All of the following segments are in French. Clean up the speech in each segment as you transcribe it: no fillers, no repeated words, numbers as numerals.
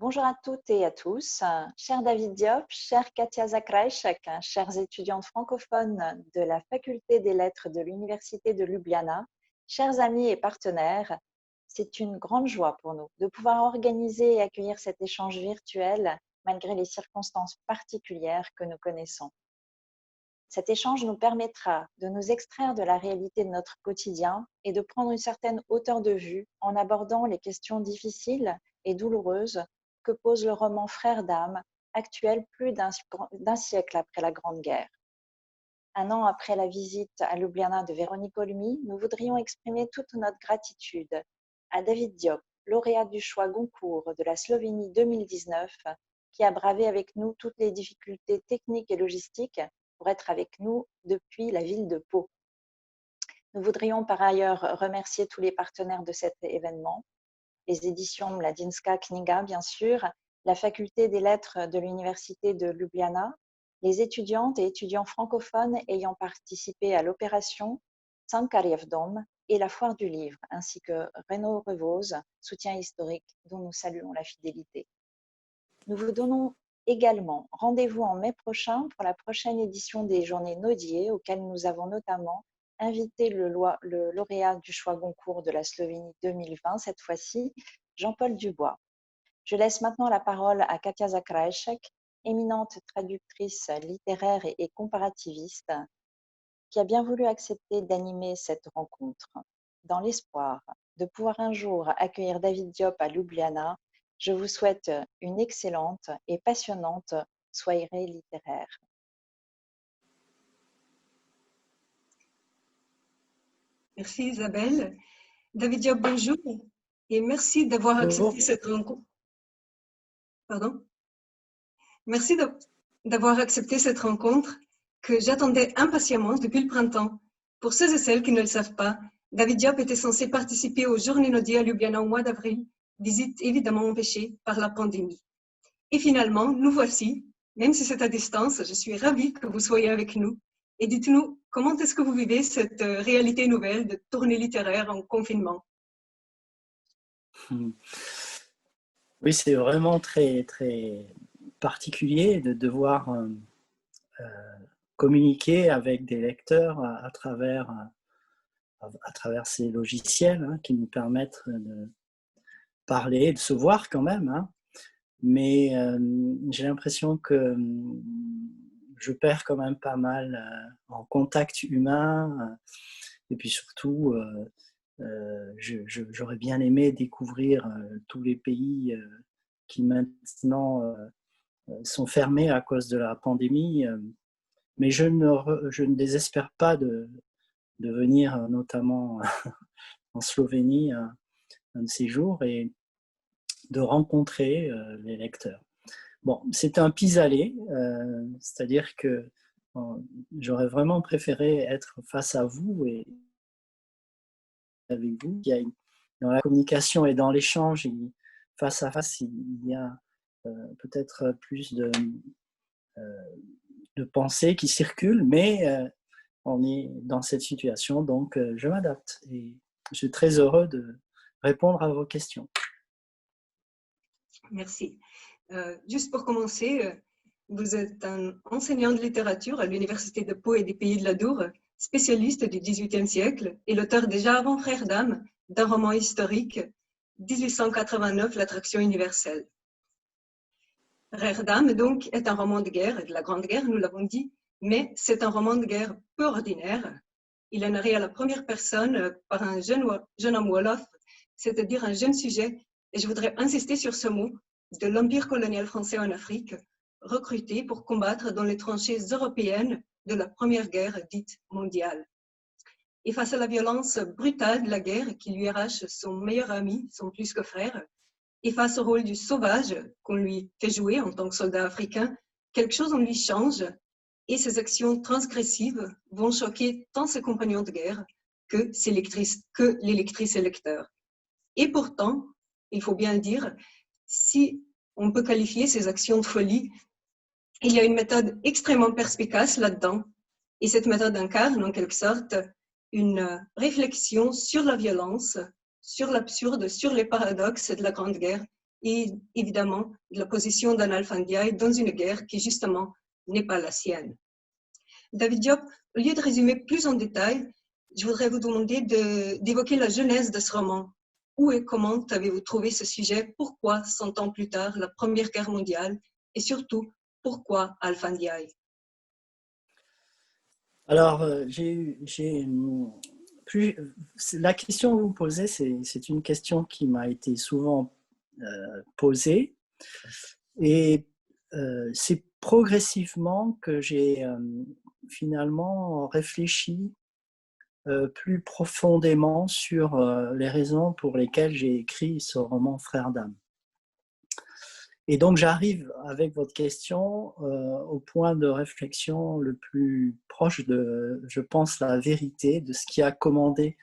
Bonjour à toutes et à tous. Cher David Diop, chère Katia Zakrajsek, chers étudiantes francophones de la Faculté des Lettres de l'Université de Ljubljana, chers amis et partenaires, c'est une grande joie pour nous de pouvoir organiser et accueillir cet échange virtuel malgré les circonstances particulières que nous connaissons. Cet échange nous permettra de nous extraire de la réalité de notre quotidien et de prendre une certaine hauteur de vue en abordant les questions difficiles et douloureuses que pose le roman Frères d'âme, actuel plus d'un siècle après la Grande Guerre. Un an après la visite à Ljubljana de Véronique Olmy, nous voudrions exprimer toute notre gratitude à David Diop, lauréat du choix Goncourt de la Slovénie 2019, qui a bravé avec nous toutes les difficultés techniques et logistiques pour être avec nous depuis la ville de Pau. Nous voudrions par ailleurs remercier tous les partenaires de cet événement, les éditions Mladinska Knjiga, bien sûr, la Faculté des Lettres de l'Université de Ljubljana, les étudiantes et étudiants francophones ayant participé à l'opération Cankarjev Dom et la Foire du Livre, ainsi que Renaud Revose, soutien historique dont nous saluons la fidélité. Nous vous donnons également rendez-vous en mai prochain pour la prochaine édition des Journées Nodier, auxquelles nous avons notamment invité le lauréat du choix Goncourt de la Slovénie 2020, cette fois-ci, Jean-Paul Dubois. Je laisse maintenant la parole à Katia Zakrajsek, éminente traductrice littéraire et comparativiste, qui a bien voulu accepter d'animer cette rencontre. Dans l'espoir de pouvoir un jour accueillir David Diop à Ljubljana, je vous souhaite une excellente et passionnante soirée littéraire. Merci Isabelle. David Diop, bonjour et merci d'avoir accepté cette rencontre. Pardon. Merci d'avoir accepté cette rencontre que j'attendais impatiemment depuis le printemps. Pour ceux et celles qui ne le savent pas, David Diop était censé participer aux Journées Nodier à Ljubljana au mois d'avril, visite évidemment empêchée par la pandémie. Et finalement, nous voici, même si c'est à distance, je suis ravie que vous soyez avec nous. Et dites-nous, comment est-ce que vous vivez cette réalité nouvelle de tournée littéraire en confinement? Oui, c'est vraiment très, très particulier de devoir communiquer avec des lecteurs à travers ces logiciels qui nous permettent de parler, de se voir quand même. Mais j'ai l'impression que je perds quand même pas mal en contact humain. Et puis surtout, j'aurais bien aimé découvrir tous les pays qui maintenant sont fermés à cause de la pandémie. Mais je ne désespère pas de venir notamment en Slovénie un de ces jours et de rencontrer les lecteurs. Bon, c'est un pis-aller, c'est-à-dire que j'aurais vraiment préféré être face à vous et avec vous. Dans la communication et dans l'échange, face à face, il y a peut-être plus de pensées qui circulent, mais on est dans cette situation, donc je m'adapte et je suis très heureux de répondre à vos questions. Merci. Juste pour commencer, vous êtes un enseignant de littérature à l'Université de Pau et des Pays de l'Adour, spécialiste du XVIIIe siècle et l'auteur déjà avant Frères d'âme d'un roman historique, 1889, L'attraction universelle. Frères d'âme, donc, est un roman de guerre, de la Grande Guerre, nous l'avons dit, mais c'est un roman de guerre peu ordinaire. Il est narré à la première personne par un jeune homme wolof, c'est-à-dire un jeune sujet, et je voudrais insister sur ce mot, de l'Empire colonial français en Afrique, recruté pour combattre dans les tranchées européennes de la Première Guerre dite mondiale. Et face à la violence brutale de la guerre qui lui arrache son meilleur ami, son plus que frère, et face au rôle du sauvage qu'on lui fait jouer en tant que soldat africain, quelque chose en lui change et ses actions transgressives vont choquer tant ses compagnons de guerre que les lectrices et lecteurs. Et pourtant, il faut bien le dire, si on peut qualifier ces actions de folie, il y a une méthode extrêmement perspicace là-dedans. Et cette méthode incarne en quelque sorte une réflexion sur la violence, sur l'absurde, sur les paradoxes de la Grande Guerre et évidemment de la position d'un Alpha Ndiaye dans une guerre qui justement n'est pas la sienne. David Diop, au lieu de résumer plus en détail, je voudrais vous demander d'évoquer la genèse de ce roman. Où et comment avez-vous trouvé ce sujet? Pourquoi, 100 ans plus tard, la Première Guerre mondiale? Et surtout, pourquoi Alpha Ndiaye? Alors, la question que vous posez, c'est une question qui m'a été souvent posée. Et c'est progressivement que j'ai finalement réfléchi plus profondément sur les raisons pour lesquelles j'ai écrit ce roman Frères d'âme. Et donc j'arrive avec votre question au point de réflexion le plus proche de, je pense, la vérité de ce qui a commandé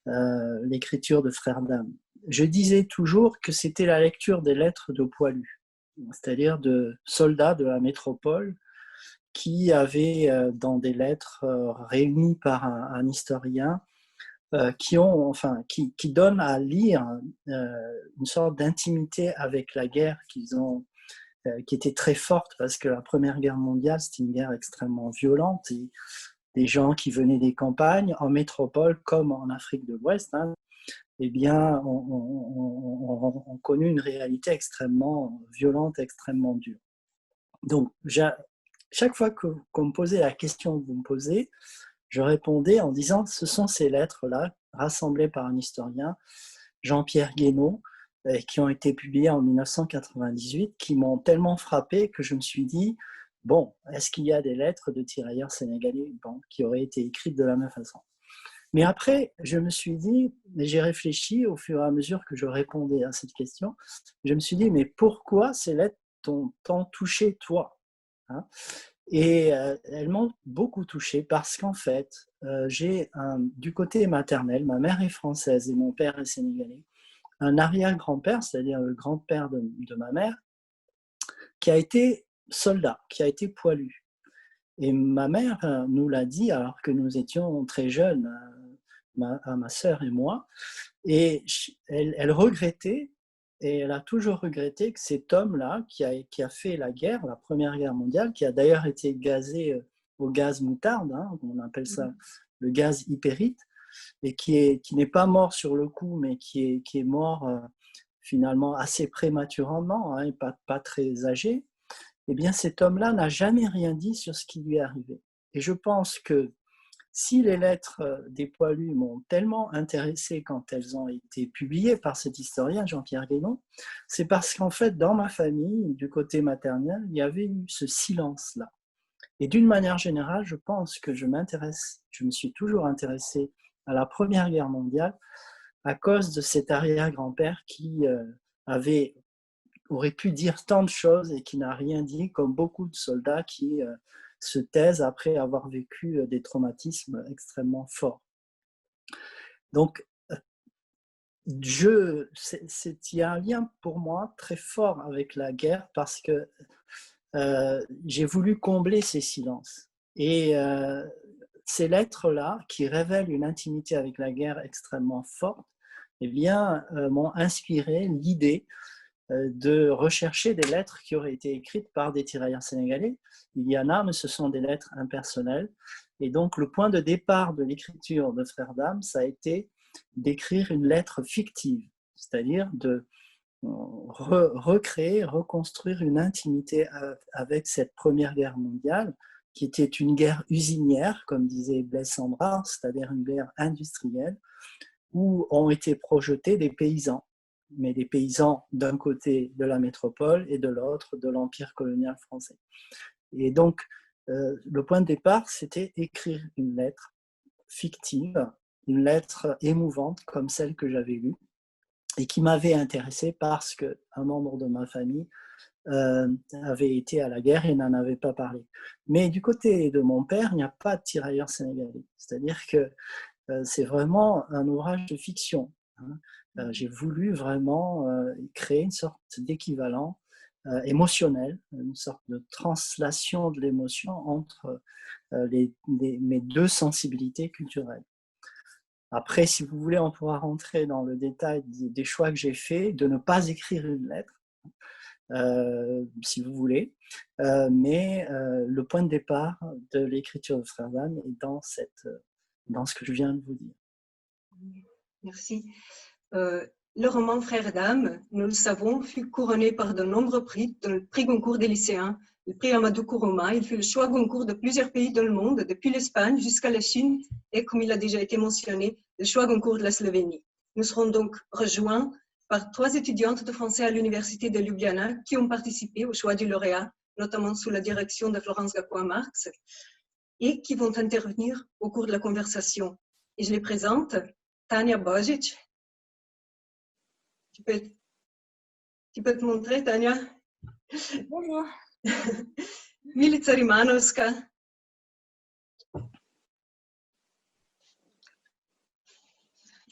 l'écriture de Frères d'âme. Je disais toujours que c'était la lecture des lettres de poilus, c'est-à-dire de soldats de la métropole qui avaient, dans des lettres réunies par un historien, qui donnent à lire une sorte d'intimité avec la guerre qu'ils ont, qui était très forte parce que la Première Guerre mondiale, c'était une guerre extrêmement violente et des gens qui venaient des campagnes en métropole comme en Afrique de l'Ouest, eh bien, ont connu une réalité extrêmement extrêmement dure. Donc, chaque fois qu'on me posait la question que vous me posez, je répondais en disant ce sont ces lettres-là, rassemblées par un historien, Jean-Pierre Guénaud, qui ont été publiées en 1998, qui m'ont tellement frappé que je me suis dit, bon, est-ce qu'il y a des lettres de tirailleurs sénégalais qui auraient été écrites de la même façon? Mais après, je me suis dit, mais j'ai réfléchi au fur et à mesure que je répondais à cette question, je me suis dit, mais pourquoi ces lettres t'ont tant touché, toi? Et elles m'ont beaucoup touché parce qu'en fait, j'ai du côté maternel, ma mère est française et mon père est sénégalais, un arrière-grand-père, c'est-à-dire le grand-père de ma mère, qui a été soldat, qui a été poilu. Et ma mère nous l'a dit alors que nous étions très jeunes, ma sœur et moi, et elle regrettait, et elle a toujours regretté que cet homme-là, qui a fait la guerre, la Première Guerre mondiale, qui a d'ailleurs été gazé au gaz moutarde, on appelle ça le gaz hypérite, et qui n'est pas mort sur le coup, mais qui est mort finalement assez prématurément, et pas très âgé, eh bien cet homme-là n'a jamais rien dit sur ce qui lui est arrivé. Et je pense que si les lettres des poilus m'ont tellement intéressé quand elles ont été publiées par cet historien, Jean-Pierre Guénaud, c'est parce qu'en fait, dans ma famille, du côté maternel, il y avait eu ce silence-là. Et d'une manière générale, je pense que je me suis toujours intéressé à la Première Guerre mondiale à cause de cet arrière-grand-père qui aurait pu dire tant de choses et qui n'a rien dit, comme beaucoup de soldats qui se taisent après avoir vécu des traumatismes extrêmement forts. Donc, il y a un lien pour moi très fort avec la guerre parce que j'ai voulu combler ces silences. Et ces lettres-là, qui révèlent une intimité avec la guerre extrêmement forte, eh bien, m'ont inspiré l'idée de rechercher des lettres qui auraient été écrites par des tirailleurs sénégalais. Il y en a, mais ce sont des lettres impersonnelles. Et donc, le point de départ de l'écriture de Frères d'âme, ça a été d'écrire une lettre fictive, c'est-à-dire de recréer, reconstruire une intimité avec cette Première Guerre mondiale, qui était une guerre usinière, comme disait Blaise Cendrars, c'est-à-dire une guerre industrielle, où ont été projetés des paysans, mais des paysans d'un côté de la métropole et de l'autre de l'Empire colonial français. Et donc, le point de départ, c'était écrire une lettre fictive, une lettre émouvante comme celle que j'avais lue, et qui m'avait intéressé parce qu'un membre de ma famille avait été à la guerre et n'en avait pas parlé. Mais du côté de mon père, il n'y a pas de tirailleurs sénégalais. C'est-à-dire que c'est vraiment un ouvrage de fiction. J'ai voulu vraiment créer une sorte d'équivalent émotionnel, une sorte de translation de l'émotion entre mes deux sensibilités culturelles. Après, si vous voulez, on pourra rentrer dans le détail des choix que j'ai faits, de ne pas écrire une lettre, si vous voulez. Mais le point de départ de l'écriture de Frère Dan est dans ce que je viens de vous dire. Merci. Le roman Frères d'âme, nous le savons, fut couronné par de nombreux prix, dont le prix Goncourt des lycéens, le prix Amadou Kourouma. Il fut le choix Goncourt de plusieurs pays dans le monde, depuis l'Espagne jusqu'à la Chine, et comme il a déjà été mentionné, le choix Goncourt de la Slovénie. Nous serons donc rejoints par 3 étudiantes de français à l'université de Ljubljana qui ont participé au choix du lauréat, notamment sous la direction de Florence Gakoua-Marx, et qui vont intervenir au cours de la conversation. Et je les présente. Tanja Božić. Tu peux te montrer, Tanja? Bonjour. Milica Rimanovska.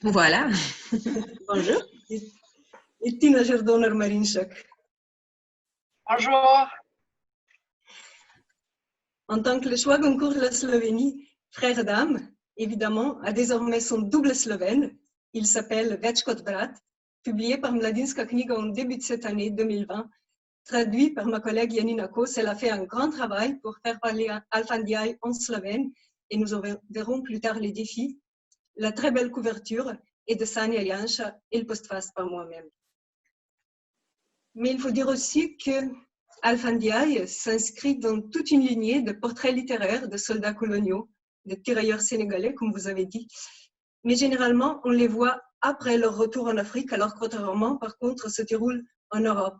Voilà. Bonjour. Et Tina Jordoner-Marinchak. Bonjour. En tant que le choix Goncourt de la Slovénie, Frère d'âme, évidemment, a désormais son double slovène. Il s'appelle Večkot brat, publié par Mladinska knjiga en début de cette année 2020, traduit par ma collègue Janina Kos. Elle a fait un grand travail pour faire parler Alfandiai en slovène et nous verrons plus tard les défis. La très belle couverture est de Sanja Janša et le postface par moi-même. Mais il faut dire aussi que Alfandiai s'inscrit dans toute une lignée de portraits littéraires de soldats coloniaux, de tirailleurs sénégalais, comme vous avez dit. Mais généralement, on les voit après leur retour en Afrique, alors que votre roman, par contre, se déroule en Europe.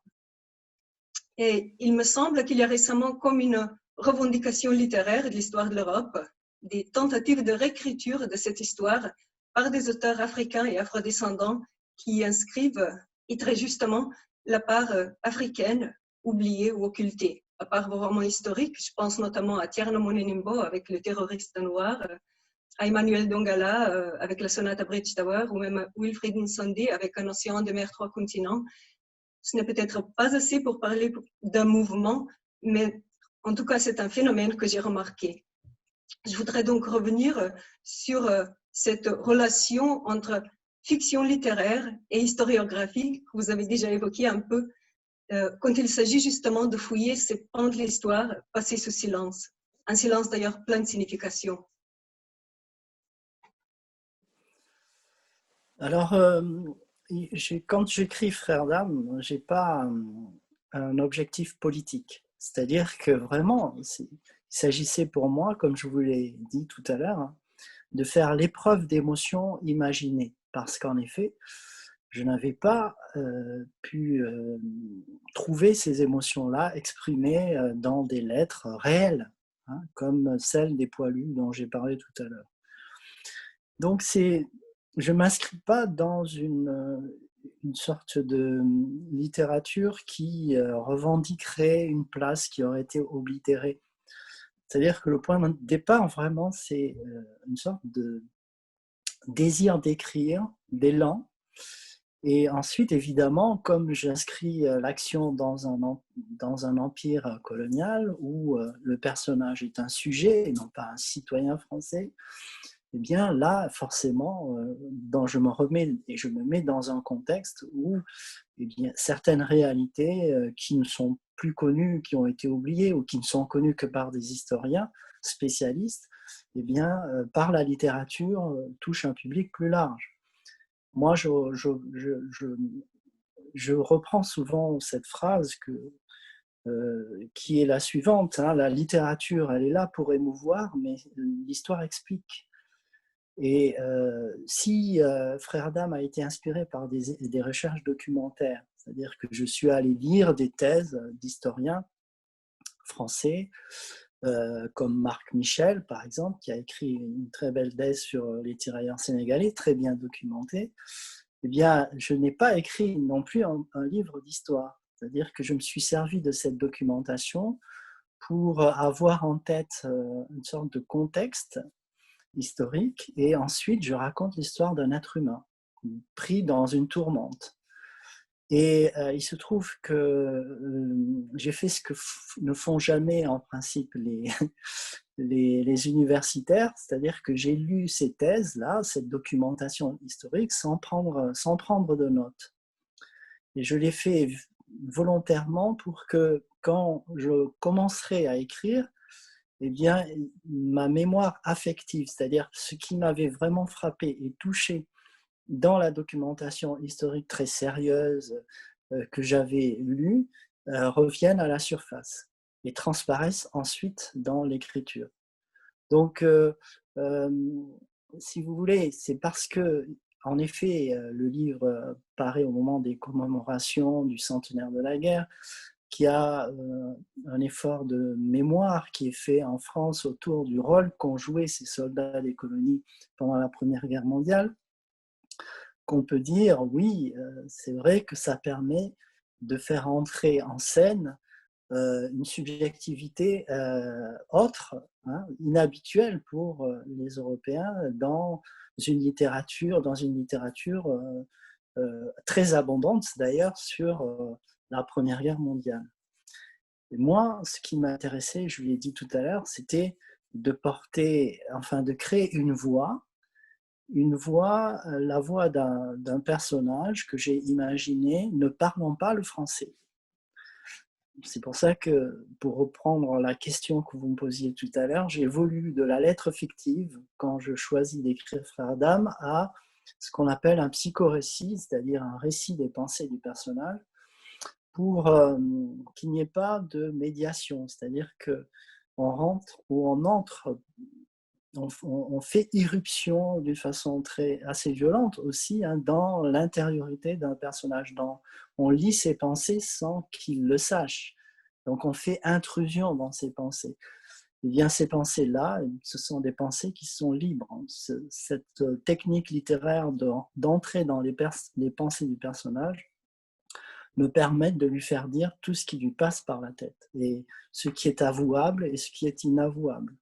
Et il me semble qu'il y a récemment comme une revendication littéraire de l'histoire de l'Europe, des tentatives de réécriture de cette histoire par des auteurs africains et afrodescendants qui inscrivent, et très justement, la part africaine oubliée ou occultée. À part vos romans historiques, je pense notamment à Tierno Monenembo avec le terroriste noir, à Emmanuel Dongala avec la sonate à Bridge Tower, ou même à Wilfried Nsonde avec Un océan de mer, 3 continents. Ce n'est peut-être pas assez pour parler d'un mouvement, mais en tout cas, c'est un phénomène que j'ai remarqué. Je voudrais donc revenir sur cette relation entre fiction littéraire et historiographie que vous avez déjà évoqué un peu quand il s'agit justement de fouiller ces pans de l'histoire passés sous silence. Un silence d'ailleurs plein de signification. Alors, quand j'écris Frère d'âme, je n'ai pas un objectif politique. C'est-à-dire que vraiment, il s'agissait pour moi, comme je vous l'ai dit tout à l'heure, de faire l'épreuve d'émotions imaginées. Parce qu'en effet, je n'avais pas pu trouver ces émotions-là exprimées dans des lettres réelles, hein, comme celles des poilus dont j'ai parlé tout à l'heure. Donc, je ne m'inscris pas dans une sorte de littérature qui revendiquerait une place qui aurait été oblitérée. C'est-à-dire que le point de départ, vraiment, c'est une sorte de désir d'écrire, d'élan. Et ensuite, évidemment, comme j'inscris l'action dans un empire colonial où le personnage est un sujet et non pas un citoyen français, eh bien là, forcément, je me mets dans un contexte où eh bien, certaines réalités qui ne sont plus connues, qui ont été oubliées ou qui ne sont connues que par des historiens spécialistes, eh bien, par la littérature, touchent un public plus large. Moi, je reprends souvent cette phrase qui est la suivante, hein, la littérature, elle est là pour émouvoir, mais l'histoire explique. Et si Frère d'âme a été inspiré par des recherches documentaires, c'est-à-dire que je suis allé lire des thèses d'historiens français, comme Marc Michel, par exemple, qui a écrit une très belle thèse sur les tirailleurs sénégalais, très bien documentée, eh bien, je n'ai pas écrit non plus un livre d'histoire. C'est-à-dire que je me suis servi de cette documentation pour avoir en tête une sorte de contexte historique, et ensuite je raconte l'histoire d'un être humain pris dans une tourmente. Et il se trouve que j'ai fait ce que ne font jamais en principe les universitaires, c'est-à-dire que j'ai lu ces thèses-là, cette documentation historique, sans prendre de notes. Et je l'ai fait volontairement pour que quand je commencerai à écrire, eh bien, ma mémoire affective, c'est-à-dire ce qui m'avait vraiment frappé et touché dans la documentation historique très sérieuse que j'avais lue, reviennent à la surface et transparaissent ensuite dans l'écriture. Donc, si vous voulez, c'est parce que, en effet, le livre paraît au moment des commémorations du centenaire de la guerre, qu'il y a un effort de mémoire qui est fait en France autour du rôle qu'ont joué ces soldats des colonies pendant la Première Guerre mondiale, qu'on peut dire, oui, c'est vrai que ça permet de faire entrer en scène une subjectivité autre, hein, inhabituelle pour les Européens dans une littérature très abondante d'ailleurs sur la Première Guerre mondiale. Et moi, ce qui m'intéressait, je l'ai dit tout à l'heure, c'était de créer une voix, la voix d'un personnage que j'ai imaginé ne parlant pas le français. C'est pour ça que, pour reprendre la question que vous me posiez tout à l'heure, j'ai évolué de la lettre fictive, quand je choisis d'écrire Frères d'âme, à ce qu'on appelle un psychorécit, c'est-à-dire un récit des pensées du personnage, pour qu'il n'y ait pas de médiation, c'est-à-dire qu'on rentre ou on entre, on fait irruption d'une façon assez violente aussi dans l'intériorité d'un personnage. On lit ses pensées sans qu'il le sache. Donc on fait intrusion dans ses pensées. Et bien ces pensées-là, ce sont des pensées qui sont libres. Cette technique littéraire d'entrer dans les pensées du personnage me permet de lui faire dire tout ce qui lui passe par la tête, et ce qui est avouable et ce qui est inavouable.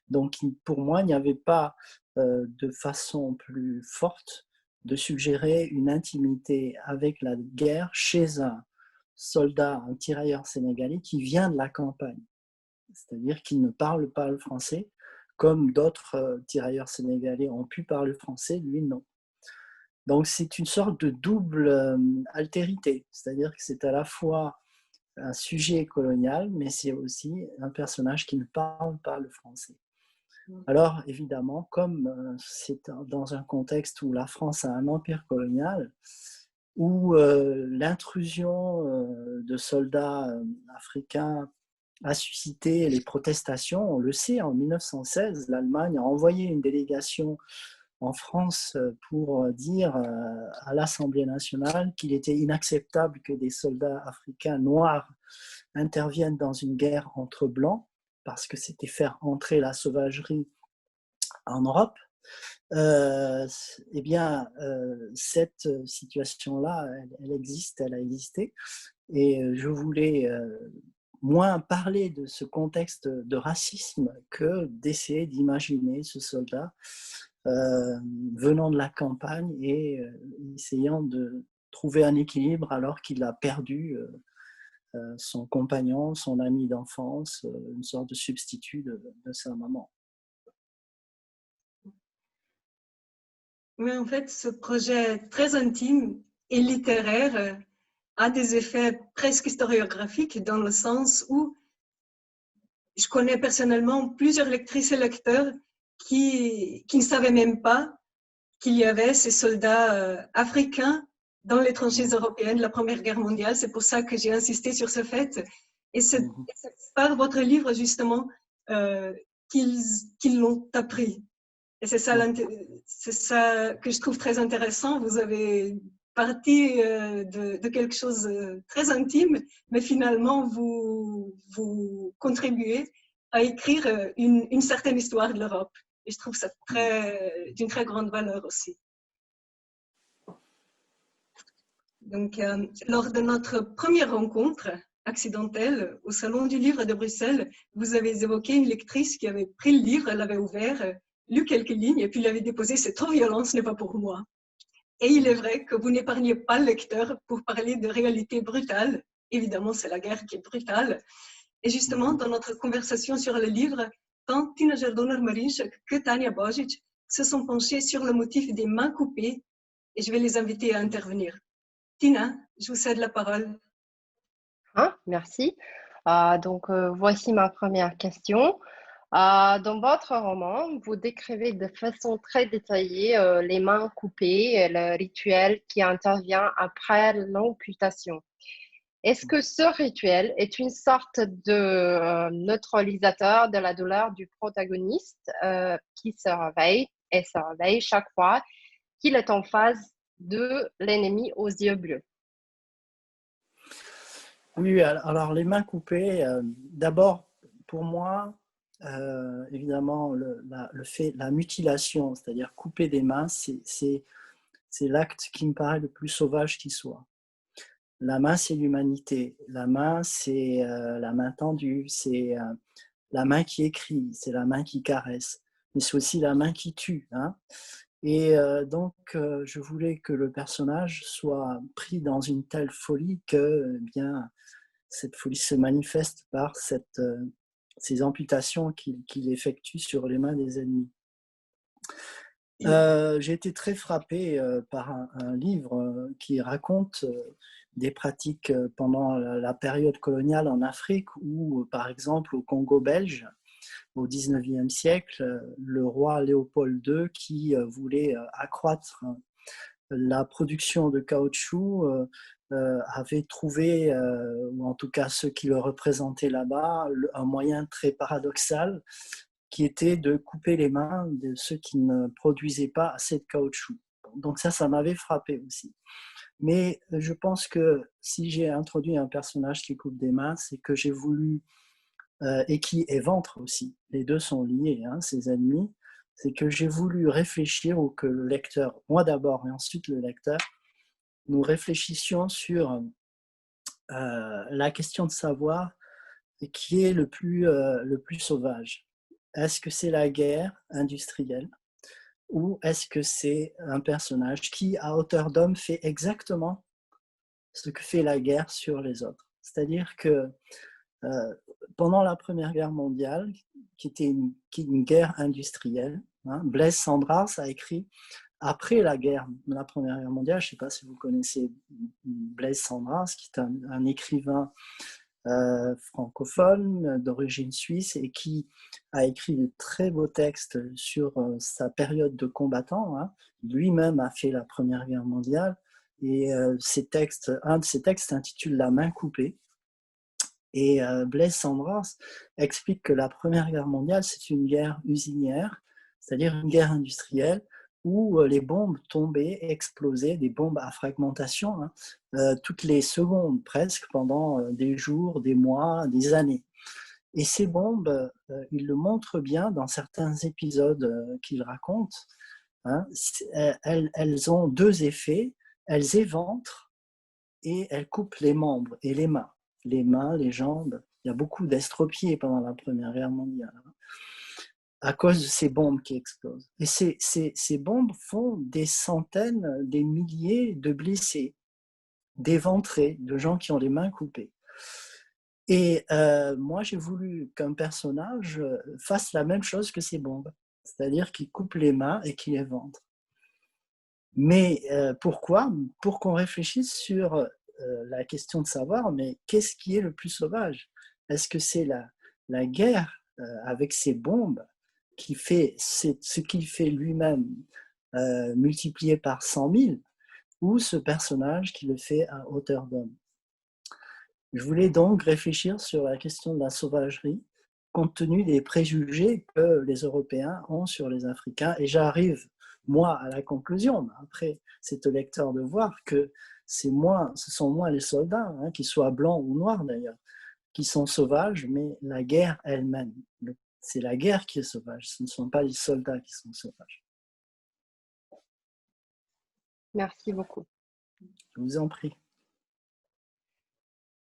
Donc pour moi, il n'y avait pas de façon plus forte de suggérer une intimité avec la guerre chez un soldat, un tirailleur sénégalais qui vient de la campagne, c'est-à-dire qu'il ne parle pas le français, comme d'autres tirailleurs sénégalais ont pu parler le français, lui non. Donc c'est une sorte de double altérité, c'est-à-dire que c'est à la fois un sujet colonial, mais c'est aussi un personnage qui ne parle pas le français. Alors évidemment, comme c'est dans un contexte où la France a un empire colonial, où l'intrusion de soldats africains a suscité les protestations, on le sait, en 1916, l'Allemagne a envoyé une délégation en France pour dire à l'Assemblée nationale qu'il était inacceptable que des soldats africains noirs interviennent dans une guerre entre blancs, parce que c'était faire entrer la sauvagerie en Europe. Eh bien, cette situation-là, elle existe, elle a existé, et je voulais moins parler de ce contexte de racisme que d'essayer d'imaginer ce soldat venant de la campagne et essayant de trouver un équilibre alors qu'il a perdu son compagnon, son ami d'enfance, une sorte de substitut de sa maman. Mais en fait, ce projet très intime et littéraire a des effets presque historiographiques dans le sens où je connais personnellement plusieurs lectrices et lecteurs qui ne savaient même pas qu'il y avait ces soldats africains dans les tranchées européennes de la Première Guerre mondiale. C'est pour ça que j'ai insisté sur ce fait. Et c'est par votre livre, justement, qu'ils l'ont appris. Et c'est ça que je trouve très intéressant. Vous avez parti de quelque chose de très intime, mais finalement, vous contribuez à écrire une certaine histoire de l'Europe. Et je trouve ça d'une très grande valeur aussi. Donc, lors de notre première rencontre accidentelle au Salon du Livre de Bruxelles, vous avez évoqué une lectrice qui avait pris le livre, elle l'avait ouvert, lu quelques lignes et puis l'avait déposé. C'est trop violent, ce n'est pas pour moi. Et il est vrai que vous n'épargnez pas le lecteur pour parler de réalité brutale. Évidemment, c'est la guerre qui est brutale. Et justement, dans notre conversation sur le livre, tant Tina Jardoner-Marinchak que Tania Bozic se sont penchés sur le motif des mains coupées et je vais les inviter à intervenir. Tina, je vous cède la parole. Merci. Voici ma première question. Dans votre roman, vous décrivez de façon très détaillée les mains coupées et le rituel qui intervient après l'amputation. Est-ce que ce rituel est une sorte de neutralisateur de la douleur du protagoniste qui se réveille et se réveille chaque fois qu'il est en face de l'ennemi aux yeux bleus? Oui, alors les mains coupées, d'abord, pour moi, évidemment, la mutilation, c'est-à-dire couper des mains, c'est l'acte qui me paraît le plus sauvage qui soit. La main, c'est l'humanité. La main, c'est la main tendue, c'est la main qui écrit, c'est la main qui caresse, mais c'est aussi la main qui tue. Hein. Et donc, je voulais que le personnage soit pris dans une telle folie que, bien, cette folie se manifeste par ces amputations qu'il effectue sur les mains des ennemis. J'ai été très frappé par un livre qui raconte des pratiques pendant la période coloniale en Afrique où, par exemple, au Congo belge, au XIXe siècle, le roi Léopold II, qui voulait accroître la production de caoutchouc, avait trouvé, ou en tout cas ceux qui le représentaient là-bas, un moyen très paradoxal qui était de couper les mains de ceux qui ne produisaient pas assez de caoutchouc. Donc ça m'avait frappé aussi. Mais je pense que si j'ai introduit un personnage qui coupe des mains, c'est que j'ai voulu, et qui éventre aussi, les deux sont liés, hein, ces ennemis, c'est que j'ai voulu réfléchir, ou que le lecteur, moi d'abord et ensuite le lecteur, nous réfléchissions sur la question de savoir qui est le plus sauvage. Est-ce que c'est la guerre industrielle ou est-ce que c'est un personnage qui, à hauteur d'homme, fait exactement ce que fait la guerre sur les autres? C'est-à-dire que pendant la Première Guerre mondiale, qui était une guerre industrielle, hein, Blaise Cendrars a écrit après la Première Guerre mondiale, je ne sais pas si vous connaissez Blaise Cendrars, qui est un écrivain francophone d'origine suisse et qui a écrit de très beaux textes sur sa période de combattant. Hein. Lui-même a fait la Première Guerre mondiale et un de ses textes s'intitule La main coupée. Et Blaise Cendrars explique que la Première Guerre mondiale, c'est une guerre usinière, c'est-à-dire une guerre industrielle où les bombes tombaient, explosaient, des bombes à fragmentation, hein, toutes les secondes presque, pendant des jours, des mois, des années. Et ces bombes, il le montre bien dans certains épisodes qu'il raconte, hein, elles ont deux effets, elles éventrent et elles coupent les membres et les mains. Les mains, les jambes. Il y a beaucoup d'estropiés pendant la Première Guerre mondiale à cause de ces bombes qui explosent. Et ces bombes font des centaines, des milliers de blessés, d'éventrés, de gens qui ont les mains coupées. Et moi, j'ai voulu qu'un personnage fasse la même chose que ces bombes, c'est-à-dire qu'il coupe les mains et qu'il éventre. Mais pourquoi? Pour qu'on réfléchisse sur la question de savoir, mais qu'est-ce qui est le plus sauvage? Est-ce que c'est la guerre avec ses bombes qui fait ce qu'il fait lui-même multiplié par 100 000 ou ce personnage qui le fait à hauteur d'homme? Je voulais donc réfléchir sur la question de la sauvagerie compte tenu des préjugés que les Européens ont sur les Africains et j'arrive moi à la conclusion, après c'est au lecteur de voir que ce sont moins les soldats, hein, qu'ils soient blancs ou noirs d'ailleurs, qui sont sauvages, mais la guerre elle-même. C'est la guerre qui est sauvage, ce ne sont pas les soldats qui sont sauvages. Merci beaucoup. Je vous en prie.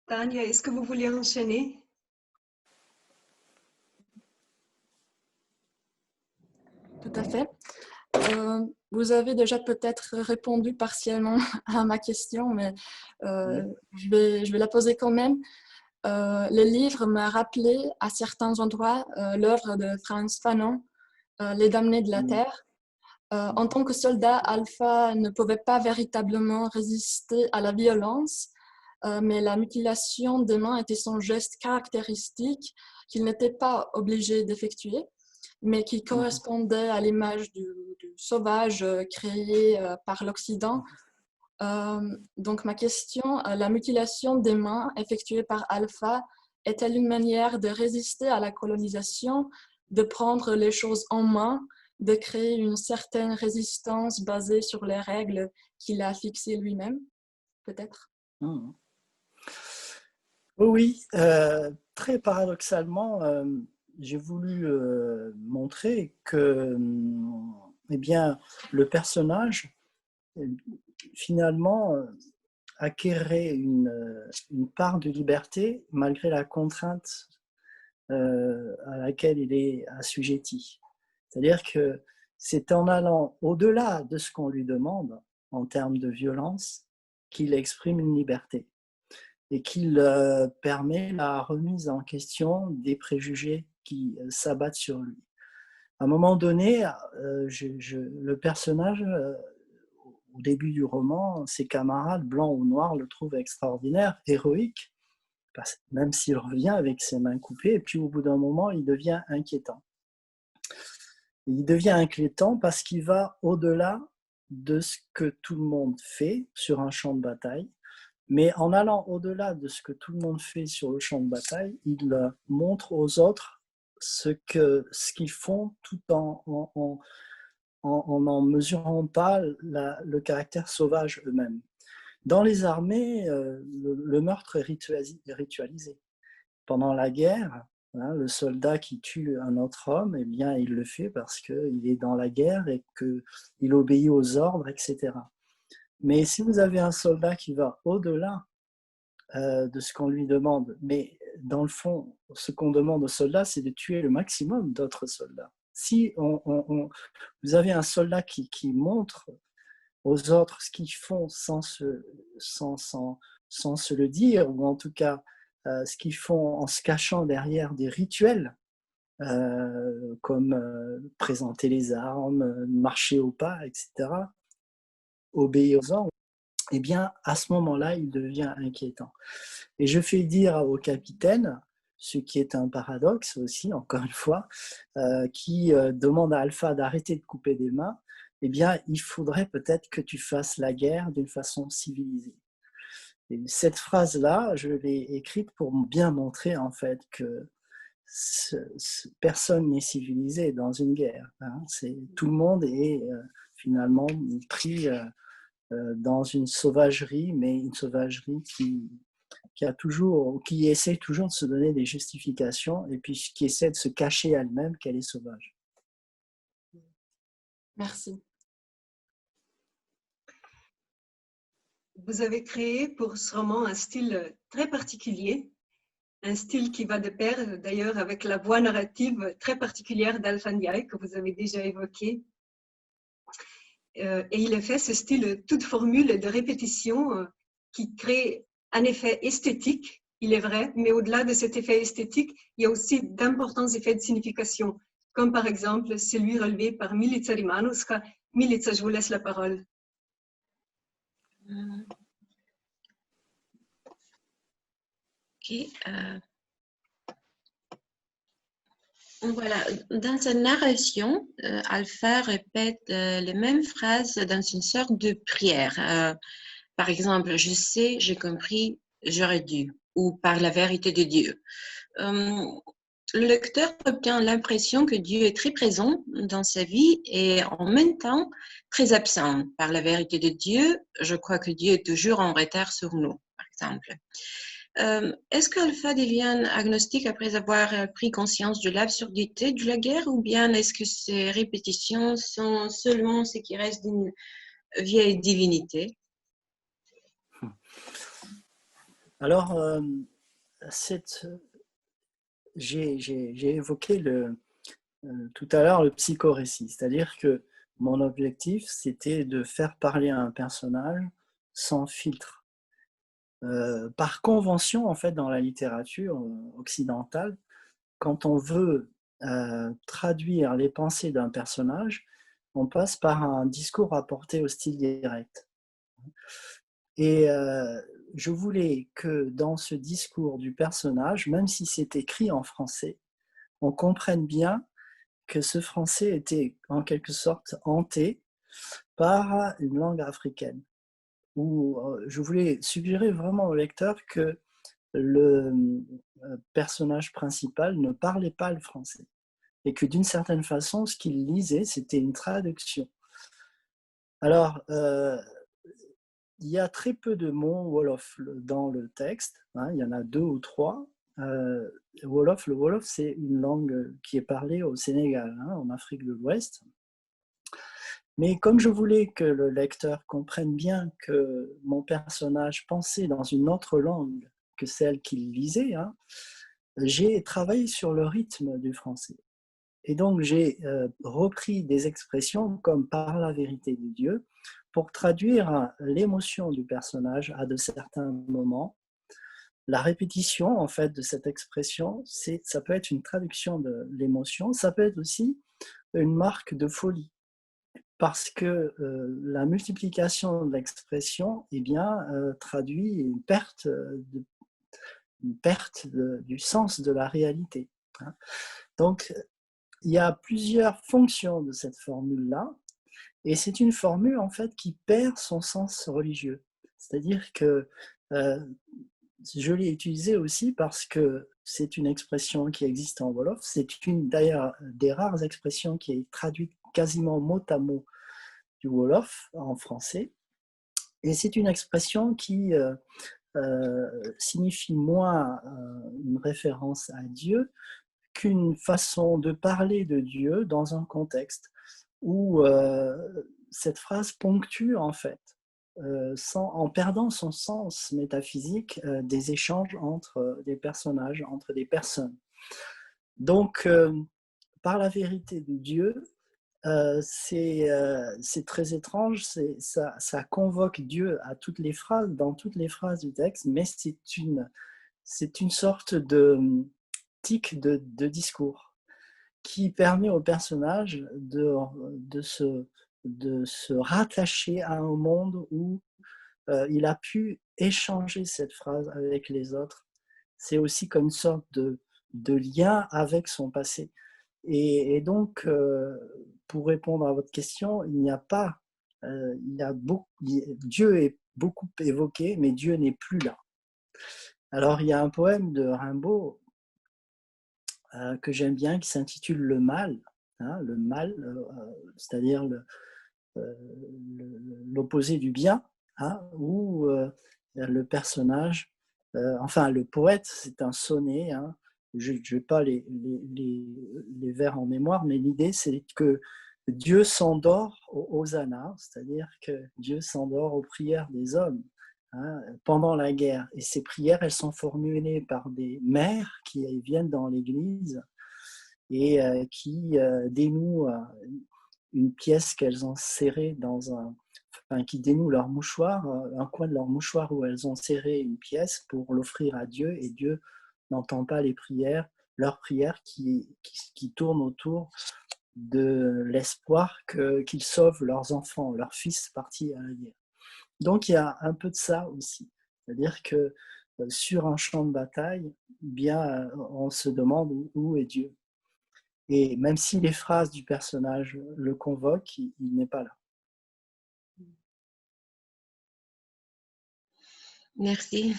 Tania, est-ce que vous voulez enchaîner? Tout à fait. Vous avez déjà peut-être répondu partiellement à ma question, mais je vais la poser quand même. le livre m'a rappelé à certains endroits l'œuvre de Frantz Fanon, Les damnés de la terre. En tant que soldat, Alpha ne pouvait pas véritablement résister à la violence, mais la mutilation des mains était son geste caractéristique qu'il n'était pas obligé d'effectuer, mais qui correspondait à l'image du sauvage créé par l'Occident. Donc ma question, la mutilation des mains effectuée par Alpha est-elle une manière de résister à la colonisation, de prendre les choses en main, de créer une certaine résistance basée sur les règles qu'il a fixées lui-même, peut-être? Oui, très paradoxalement, j'ai voulu montrer que eh bien, le personnage, finalement, acquérait une part de liberté malgré la contrainte à laquelle il est assujetti. C'est-à-dire que c'est en allant au-delà de ce qu'on lui demande en termes de violence qu'il exprime une liberté et qu'il permet la remise en question des préjugés qui s'abattent sur lui. À un moment donné, le personnage, au début du roman, ses camarades, blancs ou noirs, le trouvent extraordinaire, héroïque, même s'il revient avec ses mains coupées, et puis au bout d'un moment, il devient inquiétant. Il devient inquiétant parce qu'il va au-delà de ce que tout le monde fait sur un champ de bataille, mais en allant au-delà de ce que tout le monde fait sur le champ de bataille, il montre aux autres ce qu'ils font tout en mesurant pas le caractère sauvage eux-mêmes. Dans les armées, le meurtre est ritualisé. Pendant la guerre, le soldat qui tue un autre homme, eh bien, il le fait parce qu'il est dans la guerre et qu'il obéit aux ordres, etc. Mais si vous avez un soldat qui va au-delà de ce qu'on lui demande, mais dans le fond, ce qu'on demande aux soldats, c'est de tuer le maximum d'autres soldats. Si vous avez un soldat qui montre aux autres ce qu'ils font sans se le dire, ou en tout cas ce qu'ils font en se cachant derrière des rituels, comme présenter les armes, marcher au pas, etc., obéir aux ordres, eh bien, à ce moment-là, il devient inquiétant. Et je fais dire au capitaine, ce qui est un paradoxe aussi, encore une fois, qui demande à Alpha d'arrêter de couper des mains, eh bien, il faudrait peut-être que tu fasses la guerre d'une façon civilisée. Et cette phrase-là, je l'ai écrite pour bien montrer en fait que personne n'est civilisé dans une guerre. Tout le monde est finalement pris dans une sauvagerie, mais une sauvagerie qui essaie toujours de se donner des justifications et puis qui essaie de se cacher elle-même qu'elle est sauvage. Merci. Vous avez créé pour ce roman un style très particulier, un style qui va de pair d'ailleurs avec la voix narrative très particulière d'Alpha Ndiaye que vous avez déjà évoquée. Et il a fait ce style toute formule de répétition qui crée un effet esthétique, il est vrai, mais au-delà de cet effet esthétique, il y a aussi d'importants effets de signification, comme par exemple celui relevé par Milica Rimanowska. Milica, je vous laisse la parole. Ok. Voilà, dans sa narration, Alpha répète les mêmes phrases dans une sorte de prière. Par exemple, je sais, j'ai compris, j'aurais dû, ou par la vérité de Dieu. Le lecteur obtient l'impression que Dieu est très présent dans sa vie et en même temps très absent. Par la vérité de Dieu, je crois que Dieu est toujours en retard sur nous, par exemple. Est-ce qu'Alpha devient agnostique après avoir pris conscience de l'absurdité de la guerre ou bien est-ce que ces répétitions sont seulement ce qui reste d'une vieille divinité? Alors, j'ai évoqué tout à l'heure le psychorécit, c'est-à-dire que mon objectif, c'était de faire parler à un personnage sans filtre. par convention, en fait, dans la littérature occidentale, quand on veut traduire les pensées d'un personnage, on passe par un discours rapporté au style direct. Et je voulais que dans ce discours du personnage, même si c'est écrit en français, on comprenne bien que ce français était en quelque sorte hanté par une langue africaine. Où je voulais suggérer vraiment au lecteur que le personnage principal ne parlait pas le français et que d'une certaine façon, ce qu'il lisait, c'était une traduction. Alors, il y a très peu de mots Wolof dans le texte, hein, il y en a 2 ou 3. Wolof, le Wolof, c'est une langue qui est parlée au Sénégal, hein, en Afrique de l'Ouest. Mais comme je voulais que le lecteur comprenne bien que mon personnage pensait dans une autre langue que celle qu'il lisait, hein, j'ai travaillé sur le rythme du français. Et donc j'ai repris des expressions comme par la vérité de Dieu pour traduire l'émotion du personnage à de certains moments. La répétition en fait de cette expression, ça peut être une traduction de l'émotion, ça peut être aussi une marque de folie. Parce que la multiplication de l'expression eh bien, traduit une perte, du sens de la réalité. Hein. Donc, il y a plusieurs fonctions de cette formule-là, et c'est une formule en fait qui perd son sens religieux. C'est-à-dire que je l'ai utilisée aussi parce que c'est une expression qui existe en Wolof. C'est d'ailleurs des rares expressions qui est traduite quasiment mot à mot du Wolof en français. Et c'est une expression qui signifie moins une référence à Dieu qu'une façon de parler de Dieu dans un contexte où cette phrase ponctue en fait, en perdant son sens métaphysique, des échanges entre des personnages, entre des personnes. Donc, par la vérité de Dieu, c'est très étrange, ça convoque Dieu à toutes les phrases, dans toutes les phrases du texte, mais c'est une sorte de tic de discours qui permet au personnage de se rattacher à un monde où il a pu échanger cette phrase avec les autres. C'est aussi comme une sorte de lien avec son passé. Et donc, pour répondre à votre question, il n'y a pas, Dieu est beaucoup évoqué, mais Dieu n'est plus là. Alors, il y a un poème de Rimbaud que j'aime bien qui s'intitule Le mal, hein, le mal, c'est-à-dire l'opposé du bien, hein, où le personnage, enfin le poète, c'est un sonnet, hein, je n'ai pas les vers en mémoire, mais l'idée c'est que Dieu s'endort aux hosannas, c'est-à-dire que Dieu s'endort aux prières des hommes, hein, pendant la guerre. Et ces prières, elles sont formulées par des mères qui viennent dans l'église et qui dénouent une pièce qu'elles ont serrée qui dénouent leur mouchoir, un coin de leur mouchoir où elles ont serré une pièce pour l'offrir à Dieu, et Dieu n'entend pas les prières, leurs prières qui tournent autour de l'espoir qu'ils sauvent leurs enfants, leurs fils partis à la guerre. Donc il y a un peu de ça aussi, c'est-à-dire que sur un champ de bataille, bien on se demande où est Dieu. Et même si les phrases du personnage le convoquent, il n'est pas là. Merci.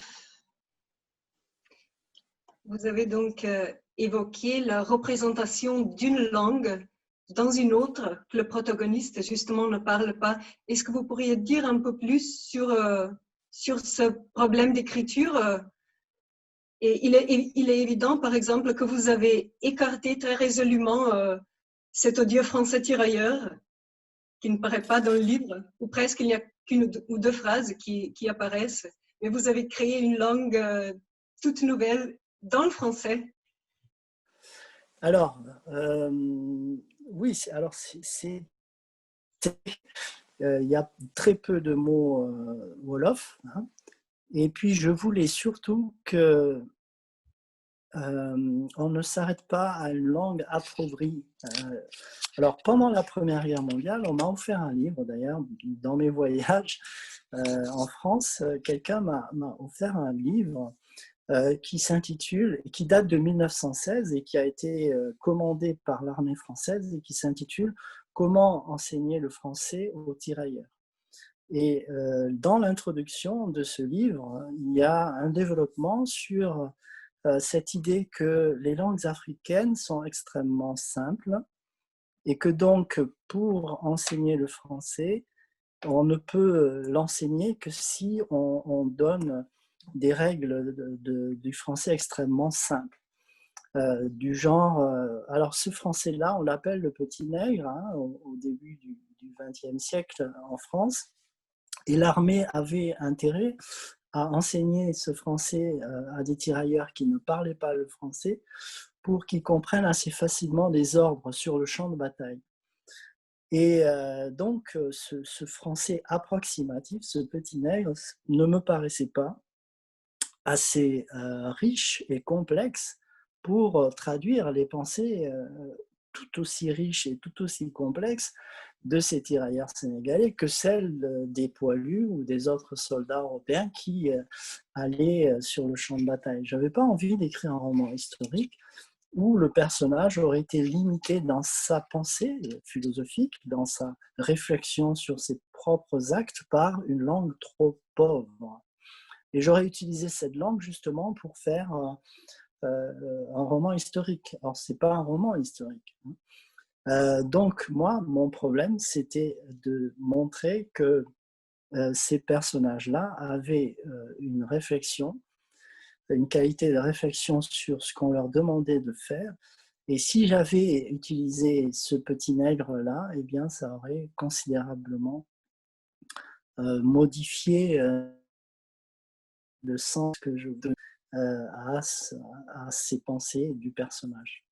Vous avez donc évoqué la représentation d'une langue dans une autre que le protagoniste justement ne parle pas. Est-ce que vous pourriez dire un peu plus sur ce problème d'écriture? Et il est évident, par exemple, que vous avez écarté très résolument cet odieux français tirailleur qui ne paraît pas dans le livre, ou presque il n'y a qu'une ou deux phrases qui apparaissent, mais vous avez créé une langue toute nouvelle dans le français. Alors, oui, alors il y a très peu de mots Wolof, hein, Et puis, je voulais surtout que on ne s'arrête pas à une langue appauvrie. Alors, pendant la Première Guerre mondiale, on m'a offert un livre, d'ailleurs, dans mes voyages en France, quelqu'un m'a offert un livre qui s'intitule, qui date de 1916 et qui a été commandé par l'armée française et qui s'intitule « Comment enseigner le français aux tirailleurs ». Et dans l'introduction de ce livre, il y a un développement sur cette idée que les langues africaines sont extrêmement simples et que donc pour enseigner le français, on ne peut l'enseigner que si on donne des règles du français extrêmement simples. Du genre, alors ce français-là, on l'appelle le petit nègre hein, au début du XXe siècle en France. Et l'armée avait intérêt à enseigner ce français à des tirailleurs qui ne parlaient pas le français pour qu'ils comprennent assez facilement les ordres sur le champ de bataille. Et donc, ce français approximatif, ce petit nègre, ne me paraissait pas assez riche et complexe pour traduire les pensées tout aussi riches et tout aussi complexes de ces tirailleurs sénégalais que celles des poilus ou des autres soldats européens qui allaient sur le champ de bataille. Je n'avais pas envie d'écrire un roman historique où le personnage aurait été limité dans sa pensée philosophique, dans sa réflexion sur ses propres actes par une langue trop pauvre. Et j'aurais utilisé cette langue justement pour faire un roman historique. Alors, ce n'est pas un roman historique. Donc, moi, mon problème, c'était de montrer que ces personnages-là avaient une réflexion, une qualité de réflexion sur ce qu'on leur demandait de faire. Et si j'avais utilisé ce petit nègre-là, eh bien, ça aurait considérablement modifié le sens que je donne à ces pensées du personnage.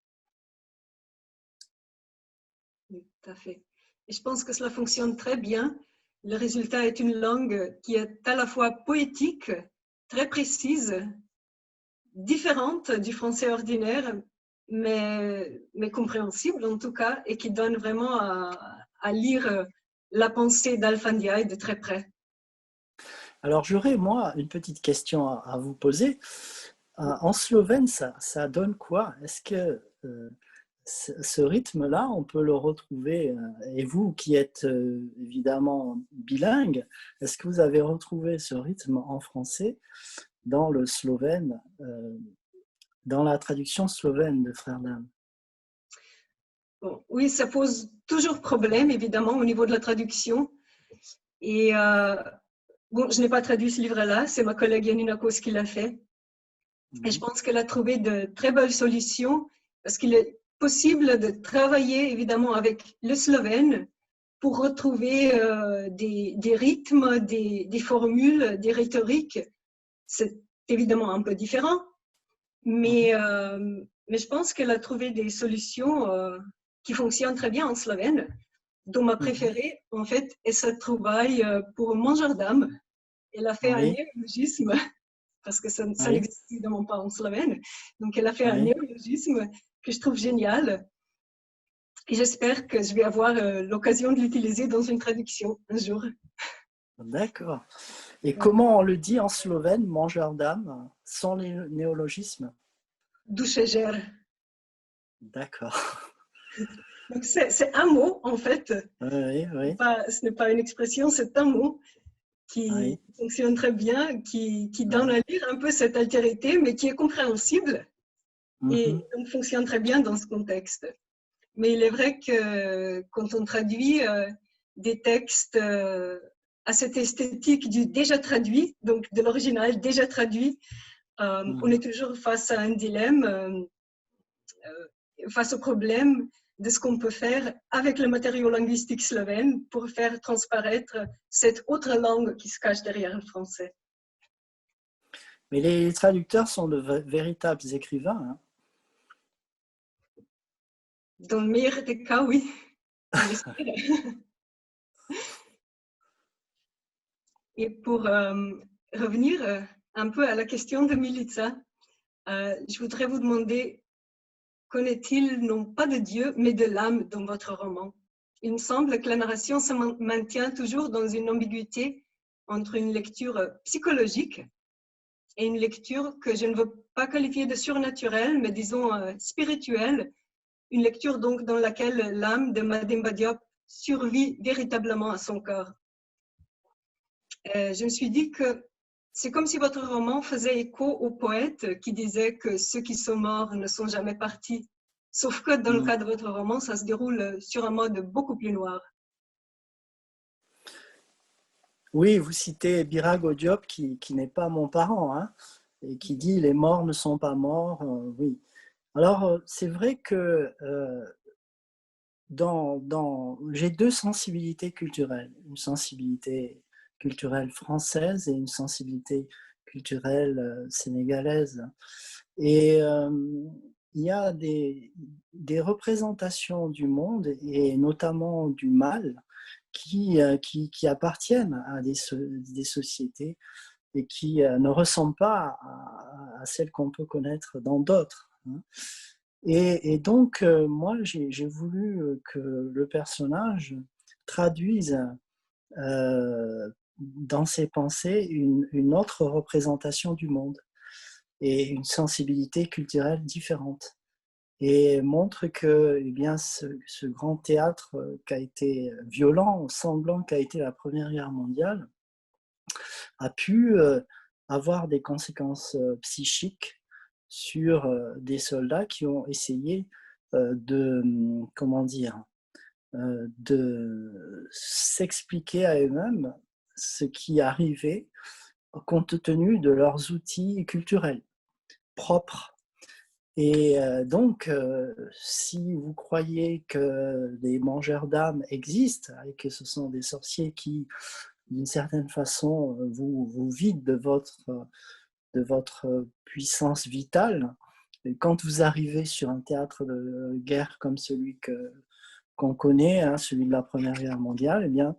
Oui, tout à fait. Et je pense que cela fonctionne très bien. Le résultat est une langue qui est à la fois poétique, très précise, différente du français ordinaire, mais compréhensible en tout cas, et qui donne vraiment à lire la pensée d'Alpha Ndiaye de très près. Alors j'aurais moi une petite question à vous poser. En slovène, ça donne quoi? Est-ce que ce rythme-là, on peut le retrouver, et vous qui êtes évidemment bilingue, est-ce que vous avez retrouvé ce rythme en français dans le slovène, dans la traduction slovène de Frère d'âme? Bon, oui, ça pose toujours problème, évidemment, au niveau de la traduction. Et bon, je n'ai pas traduit ce livre-là, c'est ma collègue Janina Kos qui l'a fait. Et je pense qu'elle a trouvé de très belles solutions, parce qu'il est possible de travailler, évidemment, avec le slovène pour retrouver des rythmes, des formules, des rhétoriques. C'est évidemment un peu différent, mais je pense qu'elle a trouvé des solutions qui fonctionnent très bien en slovène, dont ma préférée, en fait, est cette trouvaille pour Mangeur d'âme. Elle a fait un néologisme, parce que ça n'existe évidemment pas en slovène, donc elle a fait un néologisme que je trouve génial. Et j'espère que je vais avoir l'occasion de l'utiliser dans une traduction un jour. D'accord. Et comment on le dit en slovène, mangeur d'âme, sans les néologismes? Dušežer. D'accord. Donc c'est un mot, en fait. Oui. Ce n'est pas une expression, c'est un mot qui fonctionne très bien, qui donne à lire un peu cette altérité, mais qui est compréhensible et donc fonctionne très bien dans ce contexte. Mais il est vrai que quand on traduit des textes à cette esthétique du déjà traduit, donc de l'original déjà traduit, on est toujours face à un dilemme, face au problème de ce qu'on peut faire avec le matériau linguistique slovène pour faire transparaître cette autre langue qui se cache derrière le français. Mais les traducteurs sont de véritables écrivains. Hein. Dans le meilleur des cas, oui. Et pour revenir un peu à la question de Milica. Je voudrais vous demander, qu'en est-il non pas de Dieu, mais de l'âme dans votre roman? Il me semble que la narration se maintient toujours dans une ambiguïté entre une lecture psychologique et une lecture que je ne veux pas qualifier de surnaturelle, mais disons spirituelle, une lecture donc dans laquelle l'âme de Mademba Diop survit véritablement à son corps. Je me suis dit que c'est comme si votre roman faisait écho au poète qui disait que ceux qui sont morts ne sont jamais partis. Sauf que dans le cas de votre roman, ça se déroule sur un mode beaucoup plus noir. Oui, vous citez Birago Diop qui n'est pas mon parent, hein, et qui dit les morts ne sont pas morts. Oui. Alors, c'est vrai que j'ai deux sensibilités culturelles, une sensibilité culturelle française et une sensibilité culturelle sénégalaise. Et il y a des représentations du monde, et notamment du mal, qui appartiennent à des sociétés et qui ne ressemblent pas à celles qu'on peut connaître dans d'autres. Et donc, moi, j'ai voulu que le personnage traduise dans ses pensées une autre représentation du monde et une sensibilité culturelle différente. Et montre que eh bien, ce grand théâtre qui a été violent, sanglant, qui a été la Première Guerre mondiale, a pu avoir des conséquences psychiques sur des soldats qui ont essayé comment dire, de s'expliquer à eux-mêmes ce qui arrivait compte tenu de leurs outils culturels propres. Et donc, si vous croyez que des mangeurs d'âmes existent et que ce sont des sorciers qui, d'une certaine façon, vous vident de votre puissance vitale, et quand vous arrivez sur un théâtre de guerre comme celui qu'on connaît, hein, celui de la Première Guerre mondiale, eh bien,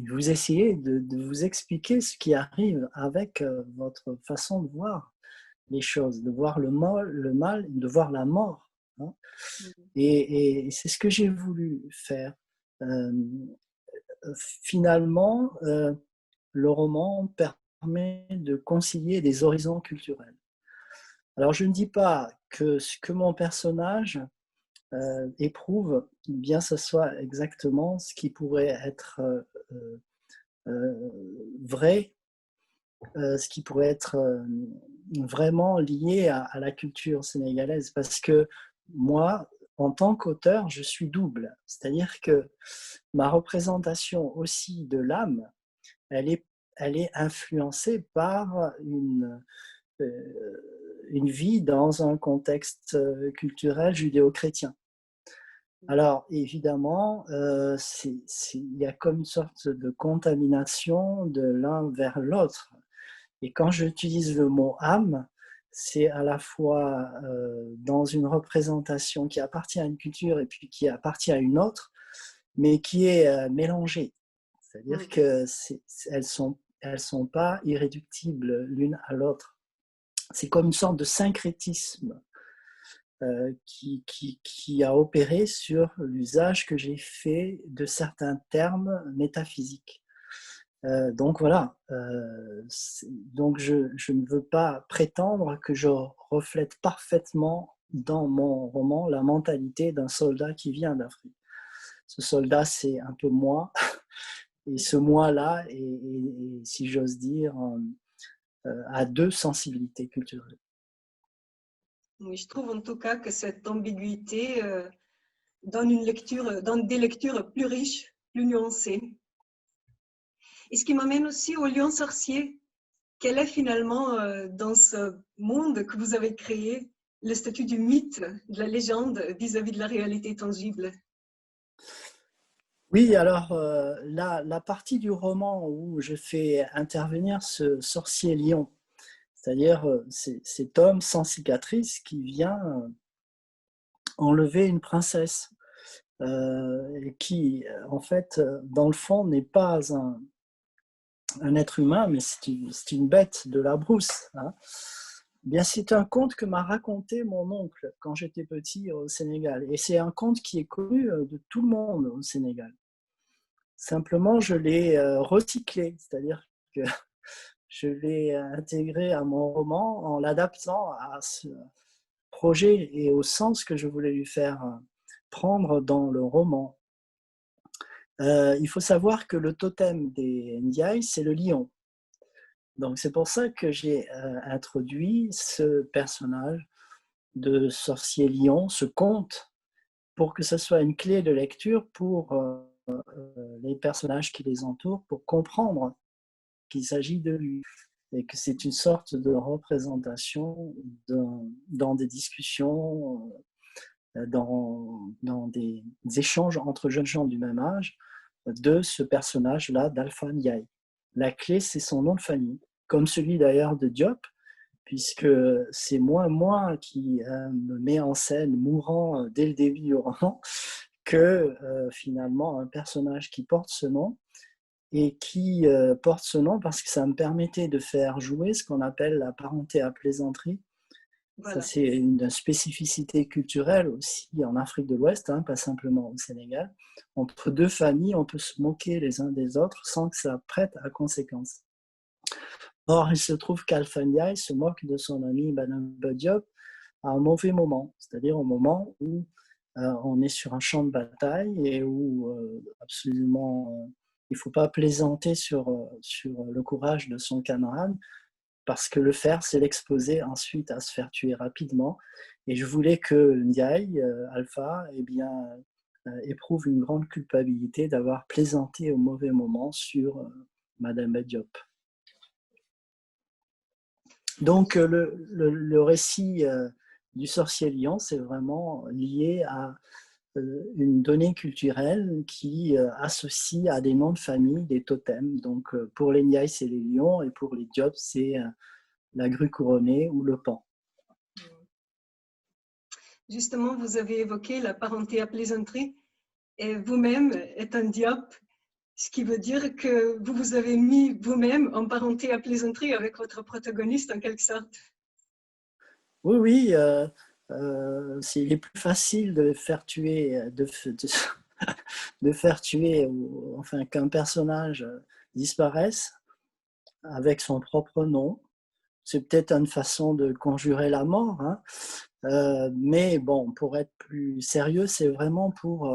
vous essayez de vous expliquer ce qui arrive avec votre façon de voir les choses, de voir le mal, de voir la mort. Hein. Et c'est ce que j'ai voulu faire. Finalement, le roman permet de concilier des horizons culturels. Alors, je ne dis pas que ce que mon personnage éprouve, bien ce soit exactement ce qui pourrait être vrai, ce qui pourrait être vraiment lié à la culture sénégalaise, parce que moi, en tant qu'auteur, je suis double. C'est-à-dire que ma représentation aussi de l'âme, elle est influencée par une vie dans un contexte culturel judéo-chrétien. Alors, évidemment, il y a comme une sorte de contamination de l'un vers l'autre. Et quand j'utilise le mot âme, c'est à la fois dans une représentation qui appartient à une culture et puis qui appartient à une autre, mais qui est mélangée. C'est-à-dire qu'elles elles sont pas irréductibles l'une à l'autre. C'est comme une sorte de syncrétisme qui a opéré sur l'usage que j'ai fait de certains termes métaphysiques. Donc voilà, donc je ne veux pas prétendre que je reflète parfaitement dans mon roman la mentalité d'un soldat qui vient d'Afrique. Ce soldat, c'est un peu moi, et ce moi-là, et si j'ose dire, a deux sensibilités culturelles. Oui, je trouve en tout cas que cette ambiguïté donne des lectures plus riches, plus nuancées. Et ce qui m'amène aussi au lion sorcier. Quel est finalement, dans ce monde que vous avez créé, le statut du mythe, de la légende vis-à-vis de la réalité tangible? Oui, alors la partie du roman où je fais intervenir ce sorcier lion, c'est-à-dire cet homme sans cicatrice qui vient enlever une princesse, qui, en fait, dans le fond, n'est pas un être humain, mais c'est une bête de la brousse. Hein. Bien, c'est un conte que m'a raconté mon oncle quand j'étais petit au Sénégal. Et c'est un conte qui est connu de tout le monde au Sénégal. Simplement, je l'ai recyclé, c'est-à-dire que je l'ai intégré à mon roman en l'adaptant à ce projet et au sens que je voulais lui faire prendre dans le roman. Il faut savoir que le totem des Ndiaye, c'est le lion. Donc c'est pour ça que j'ai introduit ce personnage de sorcier lion, ce conte, pour que ce soit une clé de lecture pour les personnages qui les entourent, pour comprendre qu'il s'agit de lui et que c'est une sorte de représentation dans des discussions, dans des échanges entre jeunes gens du même âge de ce personnage-là d'Alpha Ndiaye. La clé, c'est son nom de famille, comme celui d'ailleurs de Diop, puisque c'est moi qui me met en scène mourant dès le début du roman que finalement un personnage qui porte ce nom et qui porte ce nom parce que ça me permettait de faire jouer ce qu'on appelle la parenté à plaisanterie. Voilà. Ça, c'est une spécificité culturelle aussi en Afrique de l'Ouest, hein, pas simplement au Sénégal. Entre deux familles, on peut se moquer les uns des autres sans que ça prête à conséquence. Or, il se trouve qu'Alpha Ndiaye se moque de son ami Mademba Diop à un mauvais moment, c'est-à-dire au moment où on est sur un champ de bataille et où absolument il ne faut pas plaisanter sur le courage de son camarade, parce que le faire, c'est l'exposer ensuite à se faire tuer rapidement. Et je voulais que Ndiaye, Alpha, eh bien, éprouve une grande culpabilité d'avoir plaisanté au mauvais moment sur Madame Diop. Donc, le récit du sorcier lion, c'est vraiment lié à une donnée culturelle qui associe à des noms de famille, des totems. Donc, pour les Ndiaye, c'est les lions, et pour les Diop, c'est la grue couronnée ou le pan. Justement, vous avez évoqué la parenté à plaisanterie, et vous-même êtes un Diop, ce qui veut dire que vous vous avez mis vous-même en parenté à plaisanterie avec votre protagoniste en quelque sorte. Oui, il est plus facile de faire tuer, de faire tuer, enfin qu'un personnage disparaisse avec son propre nom. C'est peut-être une façon de conjurer la mort, hein. Mais bon, pour être plus sérieux, c'est vraiment pour...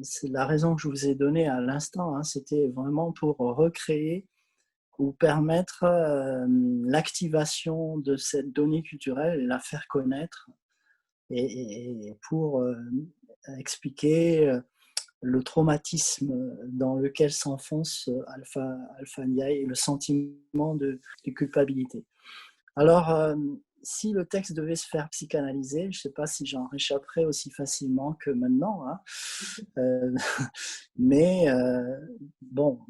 c'est la raison que je vous ai donnée à l'instant, hein, c'était vraiment pour recréer ou permettre l'activation de cette donnée culturelle et la faire connaître et pour expliquer le traumatisme dans lequel s'enfonce Alpha Ndiaye et le sentiment de culpabilité. Alors, si le texte devait se faire psychanalyser, je ne sais pas si j'en réchapperais aussi facilement que maintenant, hein. Mais bon,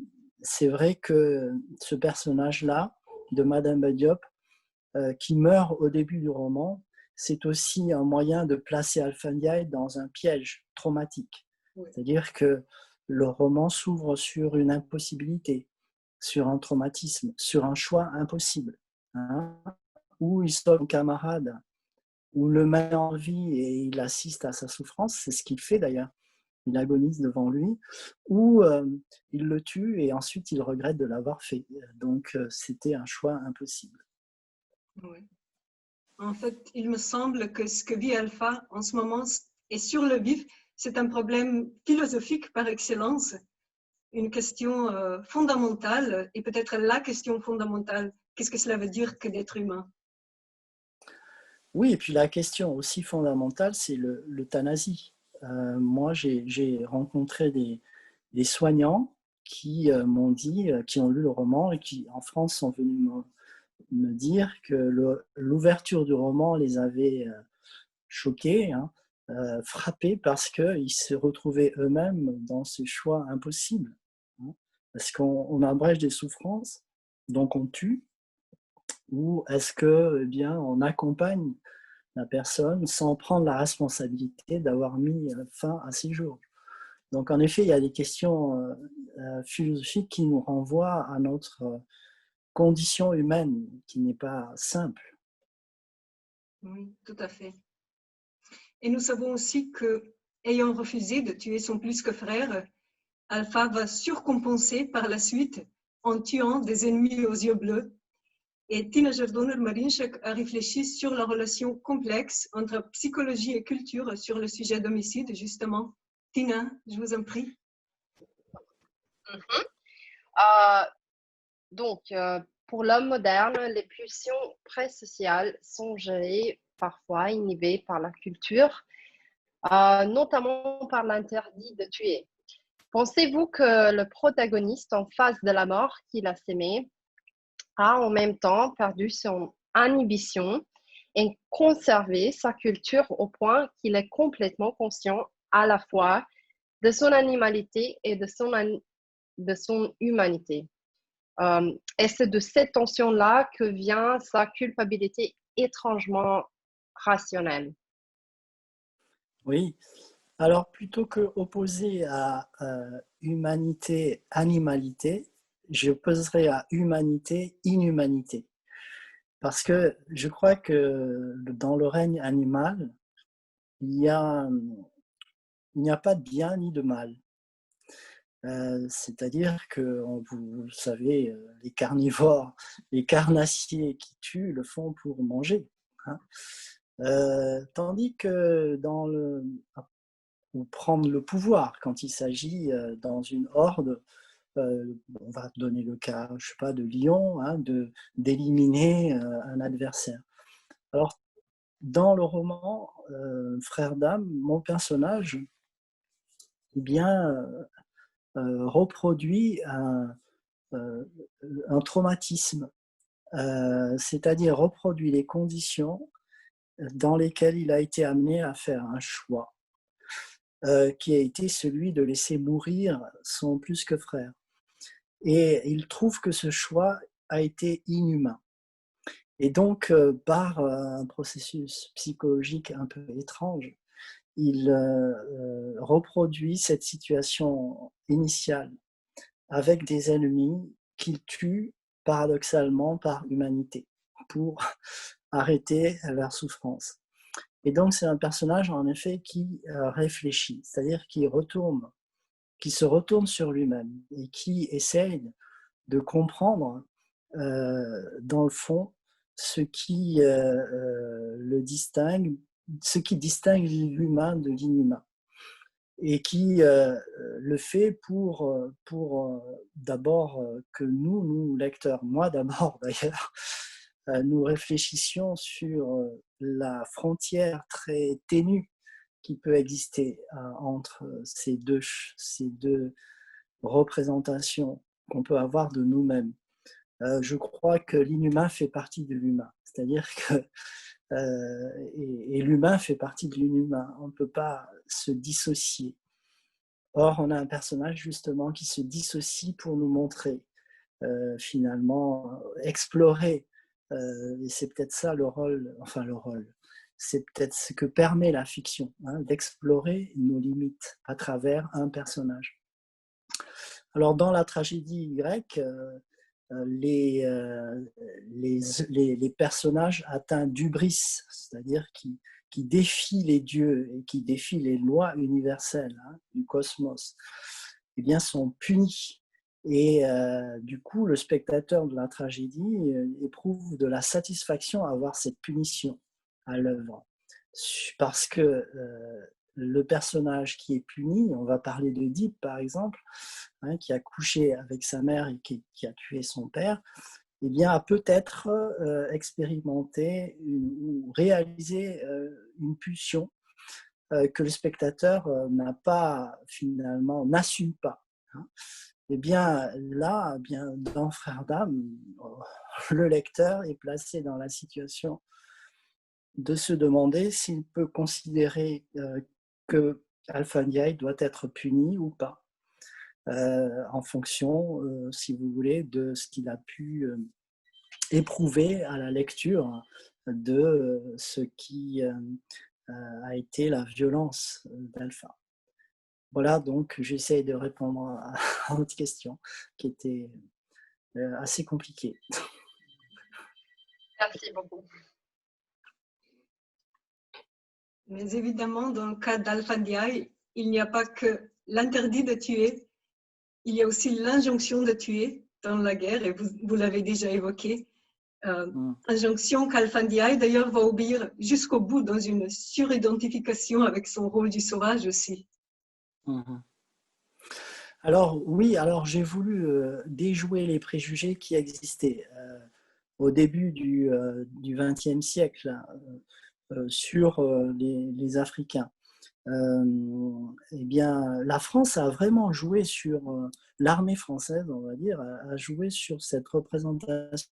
c'est vrai que ce personnage-là, de Madame Diop, qui meurt au début du roman, c'est aussi un moyen de placer Alpha Ndiaye dans un piège traumatique. Oui. C'est-à-dire que le roman s'ouvre sur une impossibilité, sur un traumatisme, sur un choix impossible, hein, où il sauve son camarade, où le met en vie et il assiste à sa souffrance, c'est ce qu'il fait d'ailleurs. Il agonise devant lui, ou il le tue et ensuite il regrette de l'avoir fait. Donc c'était un choix impossible. Oui. En fait, il me semble que ce que vit Alpha en ce moment est sur le vif, c'est un problème philosophique par excellence, une question fondamentale, et peut-être la question fondamentale. Qu'est-ce que cela veut dire que d'être humain? Oui, et puis la question aussi fondamentale, c'est l'euthanasie. Moi, j'ai rencontré des soignants qui m'ont dit, qui ont lu le roman et qui, en France, sont venus me dire que l'ouverture du roman les avait choqués, hein, frappés, parce qu'ils se retrouvaient eux-mêmes dans ce choix impossible. Hein, est-ce qu'on abrège des souffrances, donc on tue, ou est-ce que, eh bien, on accompagne la personne sans prendre la responsabilité d'avoir mis fin à ses jours? Donc, en effet, il y a des questions philosophiques qui nous renvoient à notre condition humaine qui n'est pas simple. Oui, tout à fait. Et nous savons aussi que, ayant refusé de tuer son plus que frère, Alpha va surcompenser par la suite en tuant des ennemis aux yeux bleus. Et Tina Jardonner-Marinchak a réfléchi sur la relation complexe entre psychologie et culture sur le sujet d'homicide, justement. Tina, je vous en prie. Euh, donc, pour l'homme moderne, les pulsions pré-sociales sont gérées, parfois inhibées par la culture, notamment par l'interdit de tuer. Pensez-vous que le protagoniste en face de la mort qu'il a sémée a en même temps perdu son inhibition et conservé sa culture au point qu'il est complètement conscient à la fois de son animalité et de son humanité? Et c'est de cette tension-là que vient sa culpabilité étrangement rationnelle. Oui. Alors, plutôt que opposer à humanité, animalité, je opposerai à humanité, inhumanité. Parce que je crois que dans le règne animal, il n'y a pas de bien ni de mal. C'est-à-dire que, vous savez, les carnivores, les carnassiers qui tuent le font pour manger. Hein. Tandis que ou prendre le pouvoir, quand il s'agit dans une horde, on va donner le cas, je sais pas, de lion, hein, d'éliminer un adversaire. Alors, dans le roman Frères d'âme, mon personnage, eh bien, reproduit un traumatisme, c'est-à-dire reproduit les conditions dans lesquelles il a été amené à faire un choix, qui a été celui de laisser mourir son plus que frère. Et il trouve que ce choix a été inhumain. Et donc, par un processus psychologique un peu étrange, il reproduit cette situation initiale avec des ennemis qu'il tue paradoxalement par humanité pour arrêter leur souffrance. Et donc, c'est un personnage, en effet, qui réfléchit, c'est-à-dire qui se retourne sur lui-même et qui essaye de comprendre, dans le fond, ce qui le distingue, ce qui distingue l'humain de l'inhumain, et qui le fait pour d'abord que nous lecteurs, moi d'abord d'ailleurs, nous réfléchissions sur la frontière très ténue qui peut exister entre ces deux représentations qu'on peut avoir de nous-mêmes. Je crois que l'inhumain fait partie de l'humain, c'est-à-dire que et l'humain fait partie de l'inhumain. On ne peut pas se dissocier. Or, on a un personnage justement qui se dissocie pour nous montrer, finalement, explorer. Et c'est peut-être ça le rôle, c'est peut-être ce que permet la fiction, hein, d'explorer nos limites à travers un personnage. Alors, dans la tragédie grecque, les personnages atteints d'hubris, c'est-à-dire qui défient les dieux et qui défient les lois universelles, hein, du cosmos, eh bien, sont punis. Et du coup, le spectateur de la tragédie éprouve de la satisfaction à voir cette punition à l'œuvre. Parce que le personnage qui est puni, on va parler d'Oedipe par exemple, hein, qui a couché avec sa mère et qui a tué son père, eh bien, a peut-être expérimenté ou réalisé une pulsion que le spectateur n'a pas, finalement, n'assume pas. Hein. Eh bien, là, bien, dans Frères d'âme, le lecteur est placé dans la situation de se demander s'il peut considérer que Alpha Ndiaye doit être puni ou pas, en fonction, si vous voulez, de ce qu'il a pu éprouver à la lecture de ce qui a été la violence d'Alpha. Voilà, donc j'essaie de répondre à votre question qui était assez compliquée. Merci beaucoup. Mais évidemment, dans le cas d'Alpha Ndiaye, il n'y a pas que l'interdit de tuer, il y a aussi l'injonction de tuer dans la guerre, et vous l'avez déjà évoqué. Injonction qu'Alpha Ndiaye, d'ailleurs, va obéir jusqu'au bout dans une suridentification avec son rôle du sauvage aussi. Alors oui, alors j'ai voulu déjouer les préjugés qui existaient au début du XXe siècle sur les Africains. Eh bien, la France a vraiment joué sur, l'armée française, on va dire, a joué sur cette représentation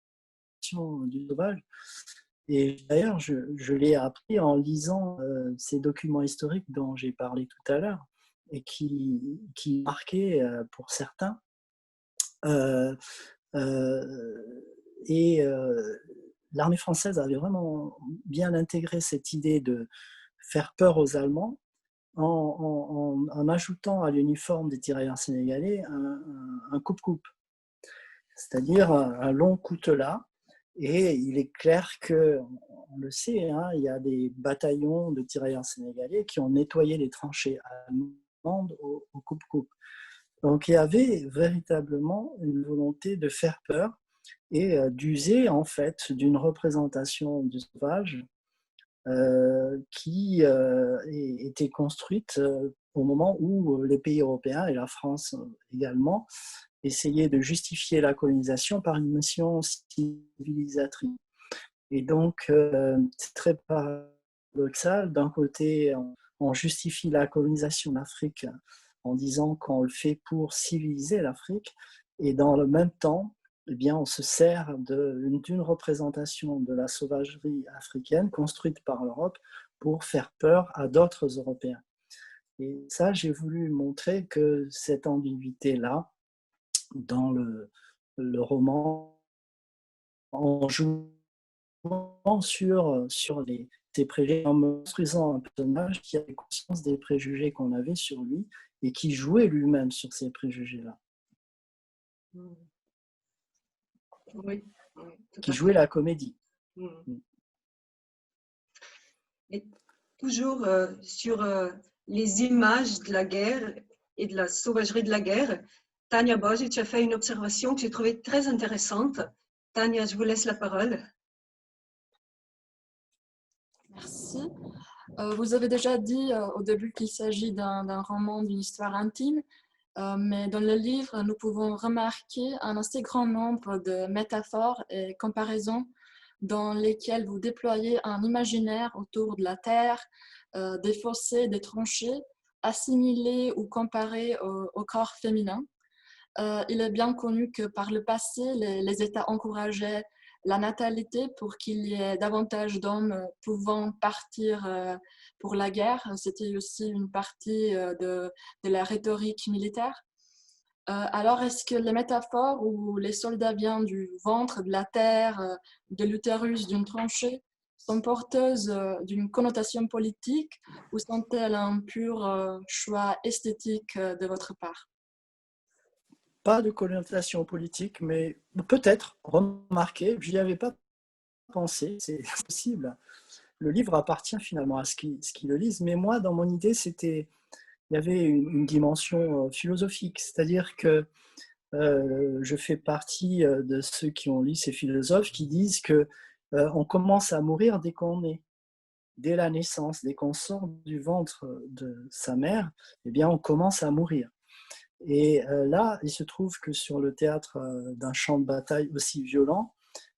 du sauvage. Et d'ailleurs, je l'ai appris en lisant ces documents historiques dont j'ai parlé tout à l'heure et qui marquaient pour certains. L'armée française avait vraiment bien intégré cette idée de faire peur aux Allemands en ajoutant à l'uniforme des tirailleurs sénégalais un coupe-coupe, c'est-à-dire un long coutelas. Et il est clair que, on le sait, hein, il y a des bataillons de tirailleurs sénégalais qui ont nettoyé les tranchées allemandes au coupe-coupe. Donc il y avait véritablement une volonté de faire peur et d'user en fait d'une représentation du sauvage qui était construite au moment où les pays européens et la France également essayaient de justifier la colonisation par une mission civilisatrice. Et donc c'est très paradoxal. D'un côté, on justifie la colonisation d'Afrique en disant qu'on le fait pour civiliser l'Afrique, et dans le même temps, eh bien, on se sert d'une représentation de la sauvagerie africaine construite par l'Europe pour faire peur à d'autres Européens. Et ça, j'ai voulu montrer que cette ambiguïté-là, dans le roman, en jouant sur ces préjugés, en construisant un personnage qui avait conscience des préjugés qu'on avait sur lui et qui jouait lui-même sur ces préjugés-là. Oui, qui jouait la comédie. Et toujours sur les images de la guerre et de la sauvagerie de la guerre, Tania Bozic a fait une observation que j'ai trouvée très intéressante. Tania, je vous laisse la parole. Merci. Vous avez déjà dit au début qu'il s'agit d'un roman, d'une histoire intime, mais dans le livre, nous pouvons remarquer un assez grand nombre de métaphores et comparaisons dans lesquelles vous déployez un imaginaire autour de la terre, des fossés, des tranchées, assimilés ou comparés au corps féminin. Il est bien connu que par le passé, les États encourageaient la natalité pour qu'il y ait davantage d'hommes pouvant partir pour la guerre. C'était aussi une partie de la rhétorique militaire. Alors, est-ce que les métaphores où les soldats viennent du ventre, de la terre, de l'utérus, d'une tranchée, sont porteuses d'une connotation politique ou sont-elles un pur choix esthétique de votre part? Pas de connotation politique, mais peut-être, remarquez, je n'y avais pas pensé, c'est possible. Le livre appartient finalement à ceux qui le lisent, mais moi, dans mon idée, il y avait une dimension philosophique, c'est-à-dire que je fais partie de ceux qui ont lu ces philosophes qui disent que on commence à mourir dès qu'on est, dès la naissance, dès qu'on sort du ventre de sa mère, eh bien, on commence à mourir. Et là, il se trouve que sur le théâtre d'un champ de bataille aussi violent,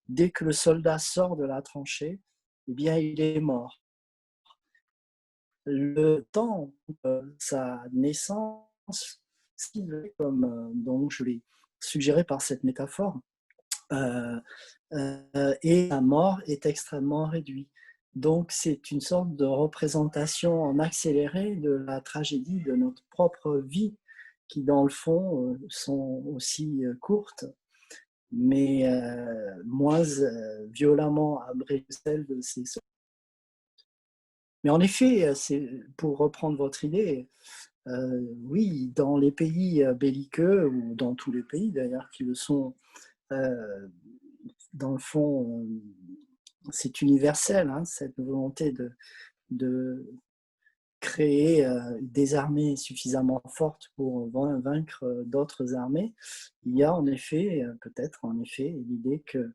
dès que le soldat sort de la tranchée, eh bien, il est mort. Le temps de sa naissance, comme donc je l'ai suggéré par cette métaphore, et la mort est extrêmement réduit. Donc c'est une sorte de représentation en accéléré de la tragédie de notre propre vie, qui dans le fond sont aussi courtes, mais moins violemment abrégées que celles de ces soldats. Mais en effet, pour reprendre votre idée, Oui, dans les pays belliqueux, ou dans tous les pays d'ailleurs qui le sont, dans le fond, c'est universel, hein, cette volonté de créer des armées suffisamment fortes pour vaincre d'autres armées. Il y a en effet, peut-être en effet, l'idée que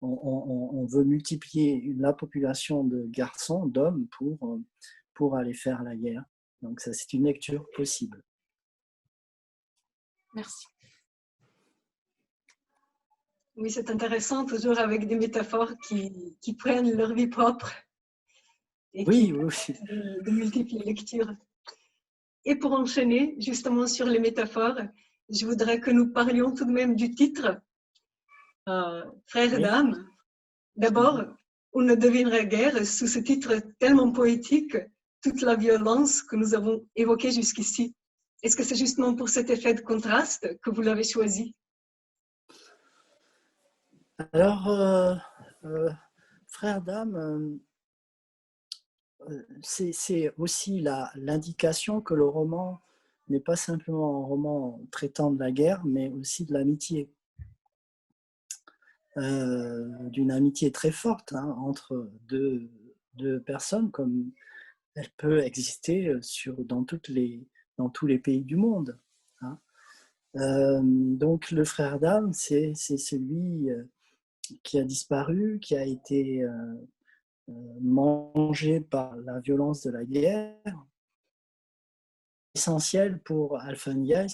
on veut multiplier la population de garçons, d'hommes, pour aller faire la guerre. Donc ça, c'est une lecture possible. Merci. Oui, c'est intéressant, toujours avec des métaphores qui prennent leur vie propre et qui Oui, oui. permettent de multiples lectures. Et pour enchaîner justement sur les métaphores, je voudrais que nous parlions tout de même du titre, Frères Oui. d'âme. D'abord, on ne devinerait guère sous ce titre tellement poétique toute la violence que nous avons évoquée jusqu'ici. Est-ce que c'est justement pour cet effet de contraste que vous l'avez choisi? Alors, Frères d'âme, c'est aussi l'indication que le roman n'est pas simplement un roman traitant de la guerre, mais aussi de l'amitié. D'une amitié très forte, hein, entre deux personnes, comme elle peut exister dans tous les pays du monde. Hein. Donc le frère d'âme, c'est celui qui a disparu, qui a été mangé par la violence de la guerre. Essentiel pour Alpha Ndiaye,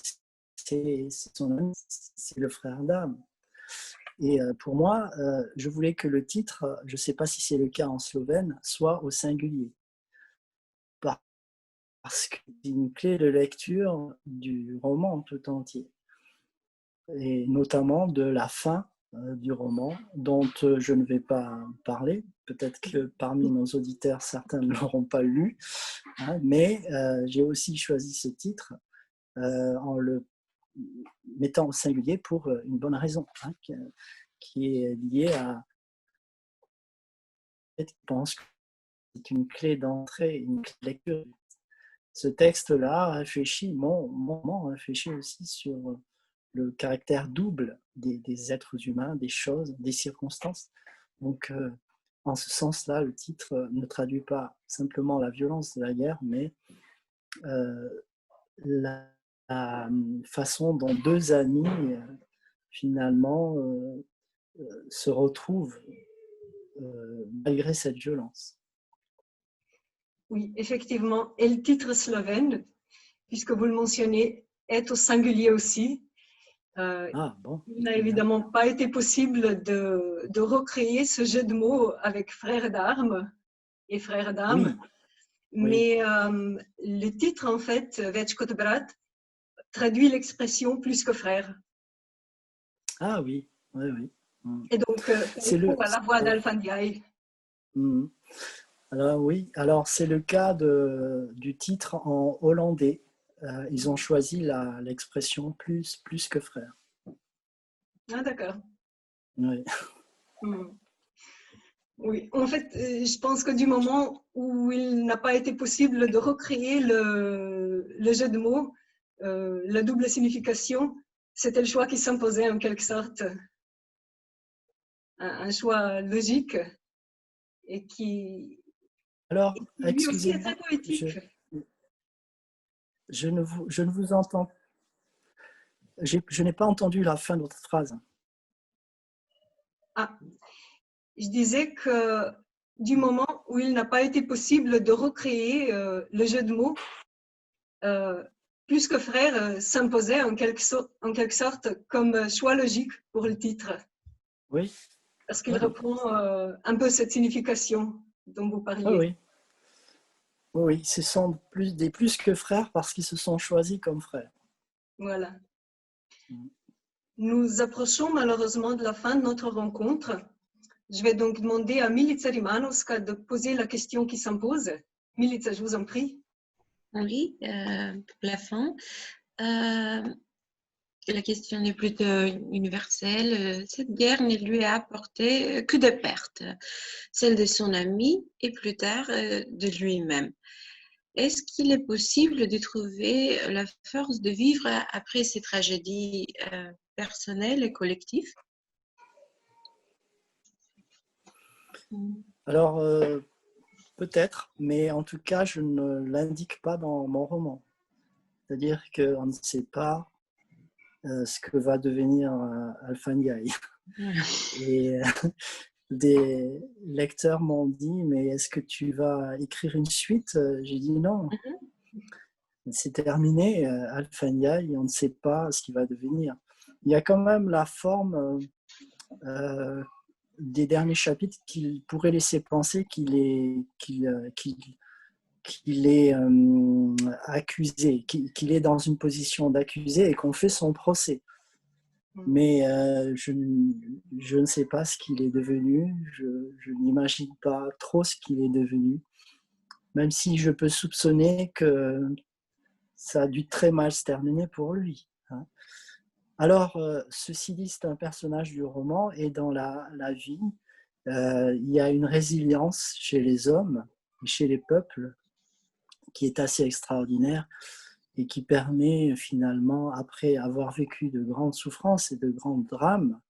c'est son ami, c'est le frère d'âme. Et pour moi, je voulais que le titre, je ne sais pas si c'est le cas en slovène, soit au singulier. Parce que c'est une clé de lecture du roman tout entier. Et notamment de la fin du roman, dont je ne vais pas parler. Peut-être que parmi nos auditeurs, certains ne l'auront pas lu. Hein, mais j'ai aussi choisi ce titre en le mettant au singulier pour une bonne raison, hein, qui est liée à... Je pense que c'est une clé d'entrée, une clé de lecture. Ce texte-là réfléchit, mon roman réfléchit aussi sur le caractère double des êtres humains, des choses, des circonstances. Donc, en ce sens-là, le titre ne traduit pas simplement la violence de la guerre, mais la façon dont deux amis, finalement, se retrouvent malgré cette violence. Oui, effectivement. Et le titre slovène, puisque vous le mentionnez, est au singulier aussi. Bon, il n'a évidemment pas été possible de recréer ce jeu de mots avec frère d'armes et frère d'âme. Oui. Mais le titre, en fait, Večko brat, traduit l'expression plus que frère. Ah oui, oui, oui. Et donc, c'est à la voix d'Alpha Ndiaye. Alors oui, alors c'est le cas du titre en hollandais. Ils ont choisi l'expression plus que frère. Ah d'accord. Oui. Oui, en fait, je pense que du moment où il n'a pas été possible de recréer le jeu de mots, la double signification, c'était le choix qui s'imposait en quelque sorte, un choix logique et qui... Alors, lui aussi est excusez-moi, très poétique. je ne vous entends. Je n'ai pas entendu la fin de votre phrase. Ah, je disais que du moment où il n'a pas été possible de recréer le jeu de mots, plus que frère s'imposait en quelque sorte comme choix logique pour le titre. Oui. Parce qu'il reprend un peu cette signification dont vous parliez. Oui. Oui, ce sont des plus que frères parce qu'ils se sont choisis comme frères. Voilà. Nous approchons malheureusement de la fin de notre rencontre. Je vais donc demander à Milica Rimanovska de poser la question qui s'impose. Milica, je vous en prie. Oui, pour la fin. La question est plutôt universelle. Cette guerre ne lui a apporté que de pertes, celle de son ami et plus tard de lui-même. est-ce qu'il est possible de trouver la force de vivre après ces tragédies personnelles et collectives? Alors, peut-être, mais en tout cas, je ne l'indique pas dans mon roman. C'est-à-dire qu'on ne sait pas ce que va devenir Alpha Ndiaye. Et des lecteurs m'ont dit, mais est-ce que tu vas écrire une suite? J'ai dit non. C'est terminé, Alpha Ndiaye, on ne sait pas ce qu'il va devenir. Il y a quand même la forme des derniers chapitres qui pourraient laisser penser qu'il est accusé, qu'il est dans une position d'accusé et qu'on fait son procès. Mais je ne sais pas ce qu'il est devenu, je n'imagine pas trop ce qu'il est devenu, même si je peux soupçonner que ça a dû très mal se terminer pour lui. Alors, ceci dit, c'est un personnage du roman et dans la vie, il y a une résilience chez les hommes et chez les peuples qui est assez extraordinaire et qui permet finalement, après avoir vécu de grandes souffrances et de grands drames,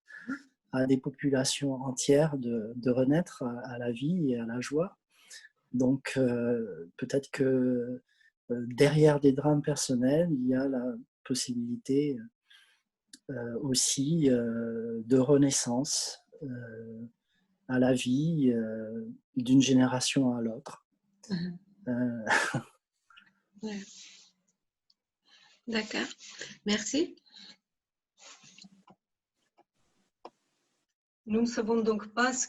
à des populations entières de renaître à la vie et à la joie. Donc peut-être que derrière des drames personnels, il y a la possibilité aussi de renaissance à la vie d'une génération à l'autre. Ouais. D'accord, merci. Nous ne savons donc pas ce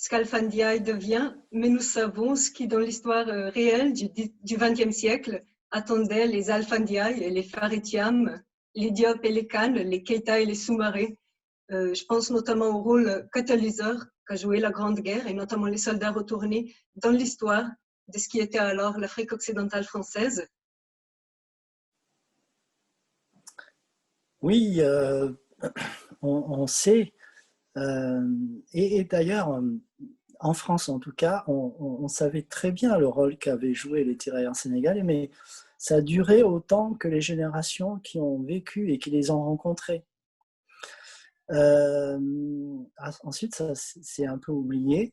qu'Alpha Ndiaye devient, mais nous savons ce qui, dans l'histoire réelle du XXe siècle, attendait les Alpha Ndiaye et les Faretiam, les Diop et les Khan, les Keita et les Soumaré. Je pense notamment au rôle catalyseur qu'a joué la Grande Guerre et notamment les soldats retournés dans l'histoire de ce qui était alors l'Afrique occidentale française. Oui, on sait, et d'ailleurs, en France en tout cas, on savait très bien le rôle qu'avaient joué les tirailleurs sénégalais, mais ça a duré autant que les générations qui ont vécu et qui les ont rencontrés. Ensuite, ça c'est un peu oublié,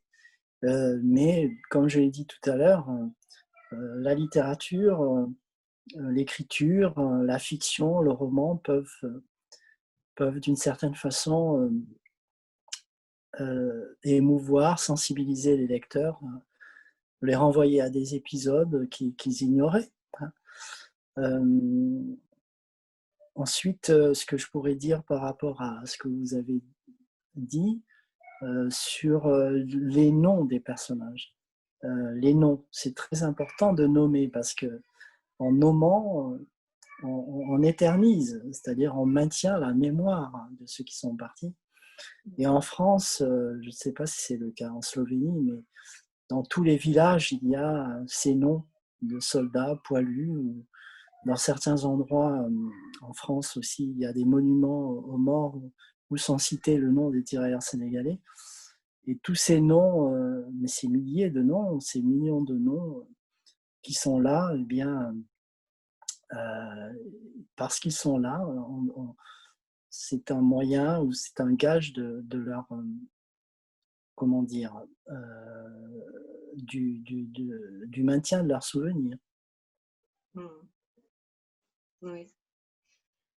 mais comme je l'ai dit tout à l'heure, la littérature, l'écriture, la fiction, le roman peuvent d'une certaine façon émouvoir, sensibiliser les lecteurs, les renvoyer à des épisodes qu'ils ignoraient. Ensuite, ce que je pourrais dire par rapport à ce que vous avez dit sur les noms des personnages. Les noms, c'est très important de nommer parce que en nommant, on éternise, c'est-à-dire on maintient la mémoire de ceux qui sont partis. Et en France, je ne sais pas si c'est le cas en Slovénie, mais dans tous les villages, il y a ces noms de soldats poilus. Dans certains endroits en France aussi, il y a des monuments aux morts où sont cités le nom des tirailleurs sénégalais. Et tous ces noms, mais ces milliers de noms, ces millions de noms qui sont là, eh bien, parce qu'ils sont là, c'est un moyen ou c'est un gage de leur, comment dire, du maintien de leurs souvenirs. Oui.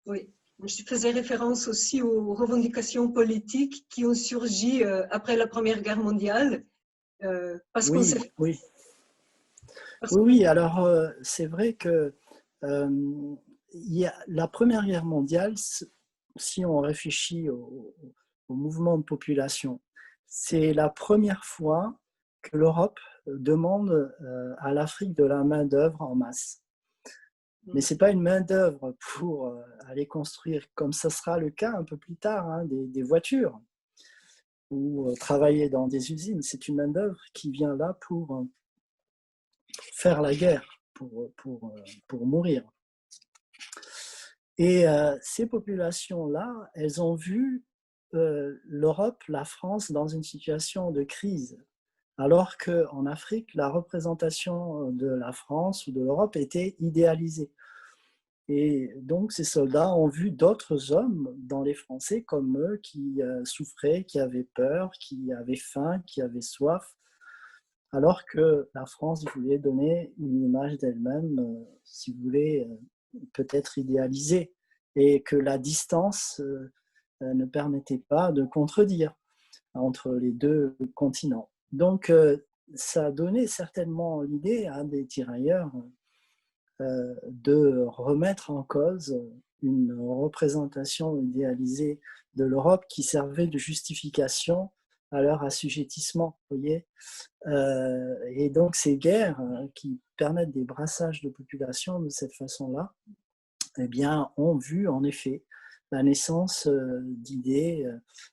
Oui. Je faisais référence aussi aux revendications politiques qui ont surgi après la Première Guerre mondiale. Parce oui, qu'on sait... oui. Oui, alors c'est vrai que la Première Guerre mondiale, si on réfléchit au mouvement de population, c'est la première fois que l'Europe demande à l'Afrique de la main-d'œuvre en masse. Mais ce n'est pas une main-d'œuvre pour aller construire, comme ça sera le cas un peu plus tard, hein, des voitures ou travailler dans des usines. C'est une main-d'œuvre qui vient là pour faire la guerre, pour mourir. Et ces populations-là, elles ont vu l'Europe, la France, dans une situation de crise alors qu'en Afrique, la représentation de la France ou de l'Europe était idéalisée. Et donc, ces soldats ont vu d'autres hommes dans les Français comme eux qui souffraient, qui avaient peur, qui avaient faim, qui avaient soif, alors que la France voulait donner une image d'elle-même, si vous voulez, peut-être idéalisée, et que la distance ne permettait pas de contredire entre les deux continents. Donc, ça a donné certainement l'idée à des tirailleurs de remettre en cause une représentation idéalisée de l'Europe qui servait de justification à leur assujettissement, voyez. Et donc ces guerres qui permettent des brassages de population de cette façon-là, eh bien, ont vu en effet la naissance d'idées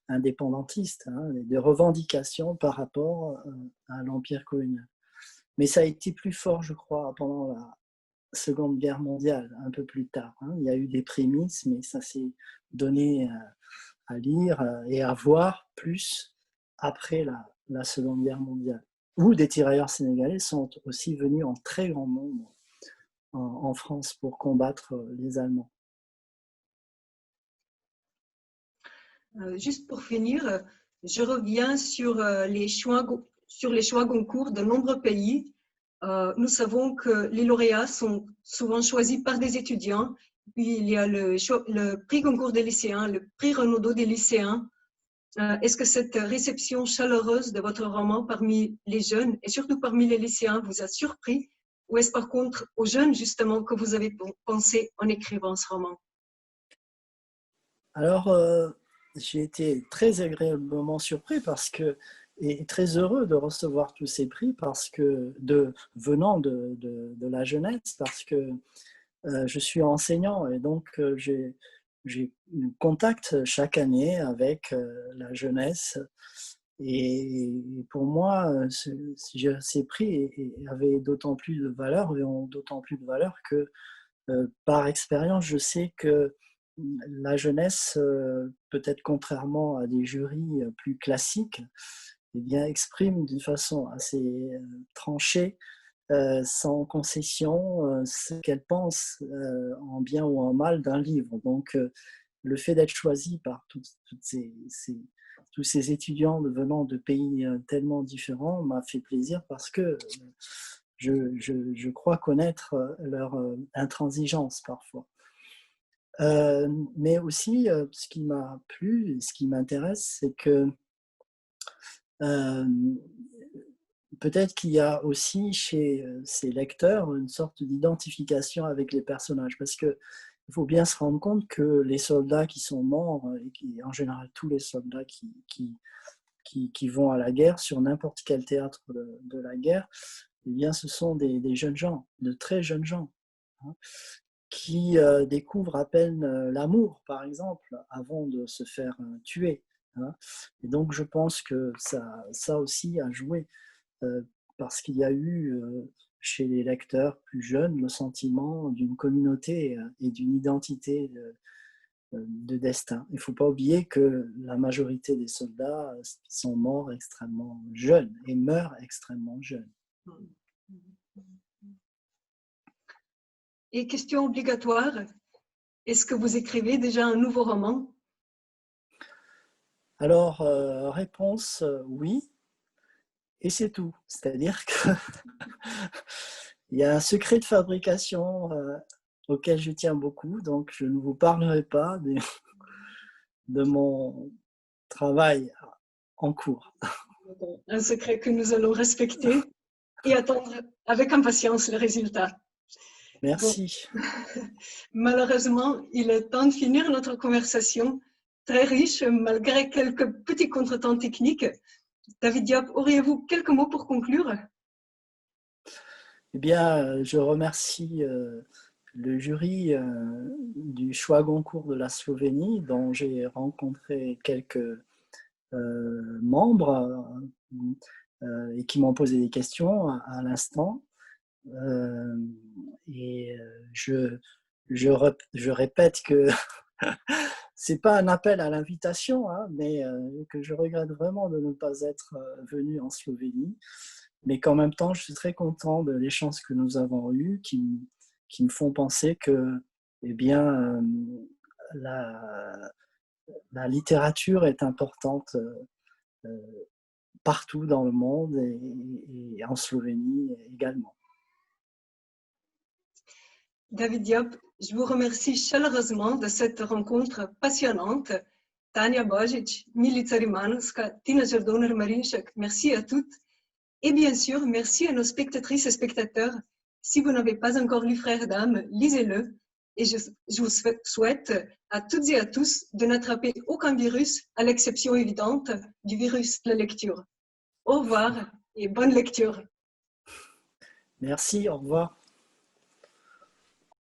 indépendantistes, de revendications par rapport à l'empire colonial. Mais ça a été plus fort, je crois, pendant la Seconde Guerre mondiale, un peu plus tard. Il y a eu des prémices, mais ça s'est donné à lire et à voir plus après la Seconde Guerre mondiale, où des tirailleurs sénégalais sont aussi venus en très grand nombre en France pour combattre les Allemands. Juste pour finir, je reviens sur les choix Goncourt de nombreux pays. Nous savons que les lauréats sont souvent choisis par des étudiants. Puis il y a le prix Goncourt des lycéens, le prix Renaudot des lycéens. Est-ce que cette réception chaleureuse de votre roman parmi les jeunes et surtout parmi les lycéens vous a surpris? Ou est-ce par contre aux jeunes justement que vous avez pensé en écrivant ce roman? Alors, j'ai été très agréablement surpris et très heureux de recevoir tous ces prix venant de la jeunesse, parce que je suis enseignant et donc j'ai contact chaque année avec la jeunesse. Et pour moi, ces prix avaient d'autant plus de valeur et ont d'autant plus de valeur que par expérience, je sais que la jeunesse, peut-être contrairement à des jurys plus classiques, eh bien, exprime d'une façon assez tranchée, sans concession, ce qu'elle pense en bien ou en mal d'un livre. Donc, le fait d'être choisi par tous ces étudiants venant de pays tellement différents m'a fait plaisir, parce que je crois connaître leur intransigeance parfois. Mais aussi, ce qui m'a plu, ce qui m'intéresse, c'est que peut-être qu'il y a aussi chez ces lecteurs une sorte d'identification avec les personnages, parce qu'il faut bien se rendre compte que les soldats qui sont morts, et en général tous les soldats qui vont à la guerre, sur n'importe quel théâtre de la guerre, eh bien, ce sont des jeunes gens, de très jeunes gens, qui découvrent à peine l'amour, par exemple, avant de se faire tuer. Et donc, je pense que ça aussi a joué, parce qu'il y a eu chez les lecteurs plus jeunes le sentiment d'une communauté et d'une identité de destin. Il ne faut pas oublier que la majorité des soldats sont morts extrêmement jeunes et meurent extrêmement jeunes. Et question obligatoire, est-ce que vous écrivez déjà un nouveau roman? Alors, réponse oui, et c'est tout. C'est-à-dire qu'il y a un secret de fabrication auquel je tiens beaucoup, donc je ne vous parlerai pas de mon travail en cours. Un secret que nous allons respecter et attendre avec impatience le résultat. Merci. Bon. Malheureusement, il est temps de finir notre conversation, très riche malgré quelques petits contretemps techniques. David Diop, auriez-vous quelques mots pour conclure? Eh bien, je remercie le jury du choix Goncourt de la Slovénie, dont j'ai rencontré quelques membres et qui m'ont posé des questions à l'instant. Et je répète que c'est pas un appel à l'invitation, hein, mais que je regrette vraiment de ne pas être venu en Slovénie. Mais qu'en même temps, je suis très content de l'échange que nous avons eu, qui me font penser que, eh bien, la littérature est importante partout dans le monde et en Slovénie également. David Diop, je vous remercie chaleureusement de cette rencontre passionnante. Tanja Božič, Milica Rimanovska, Tina Jordoner-Marinšek, merci à toutes. Et bien sûr, merci à nos spectatrices et spectateurs. Si vous n'avez pas encore lu Frères d'âme, lisez-le. Et je vous souhaite à toutes et à tous de n'attraper aucun virus, à l'exception évidente du virus de la lecture. Au revoir et bonne lecture. Merci, au revoir.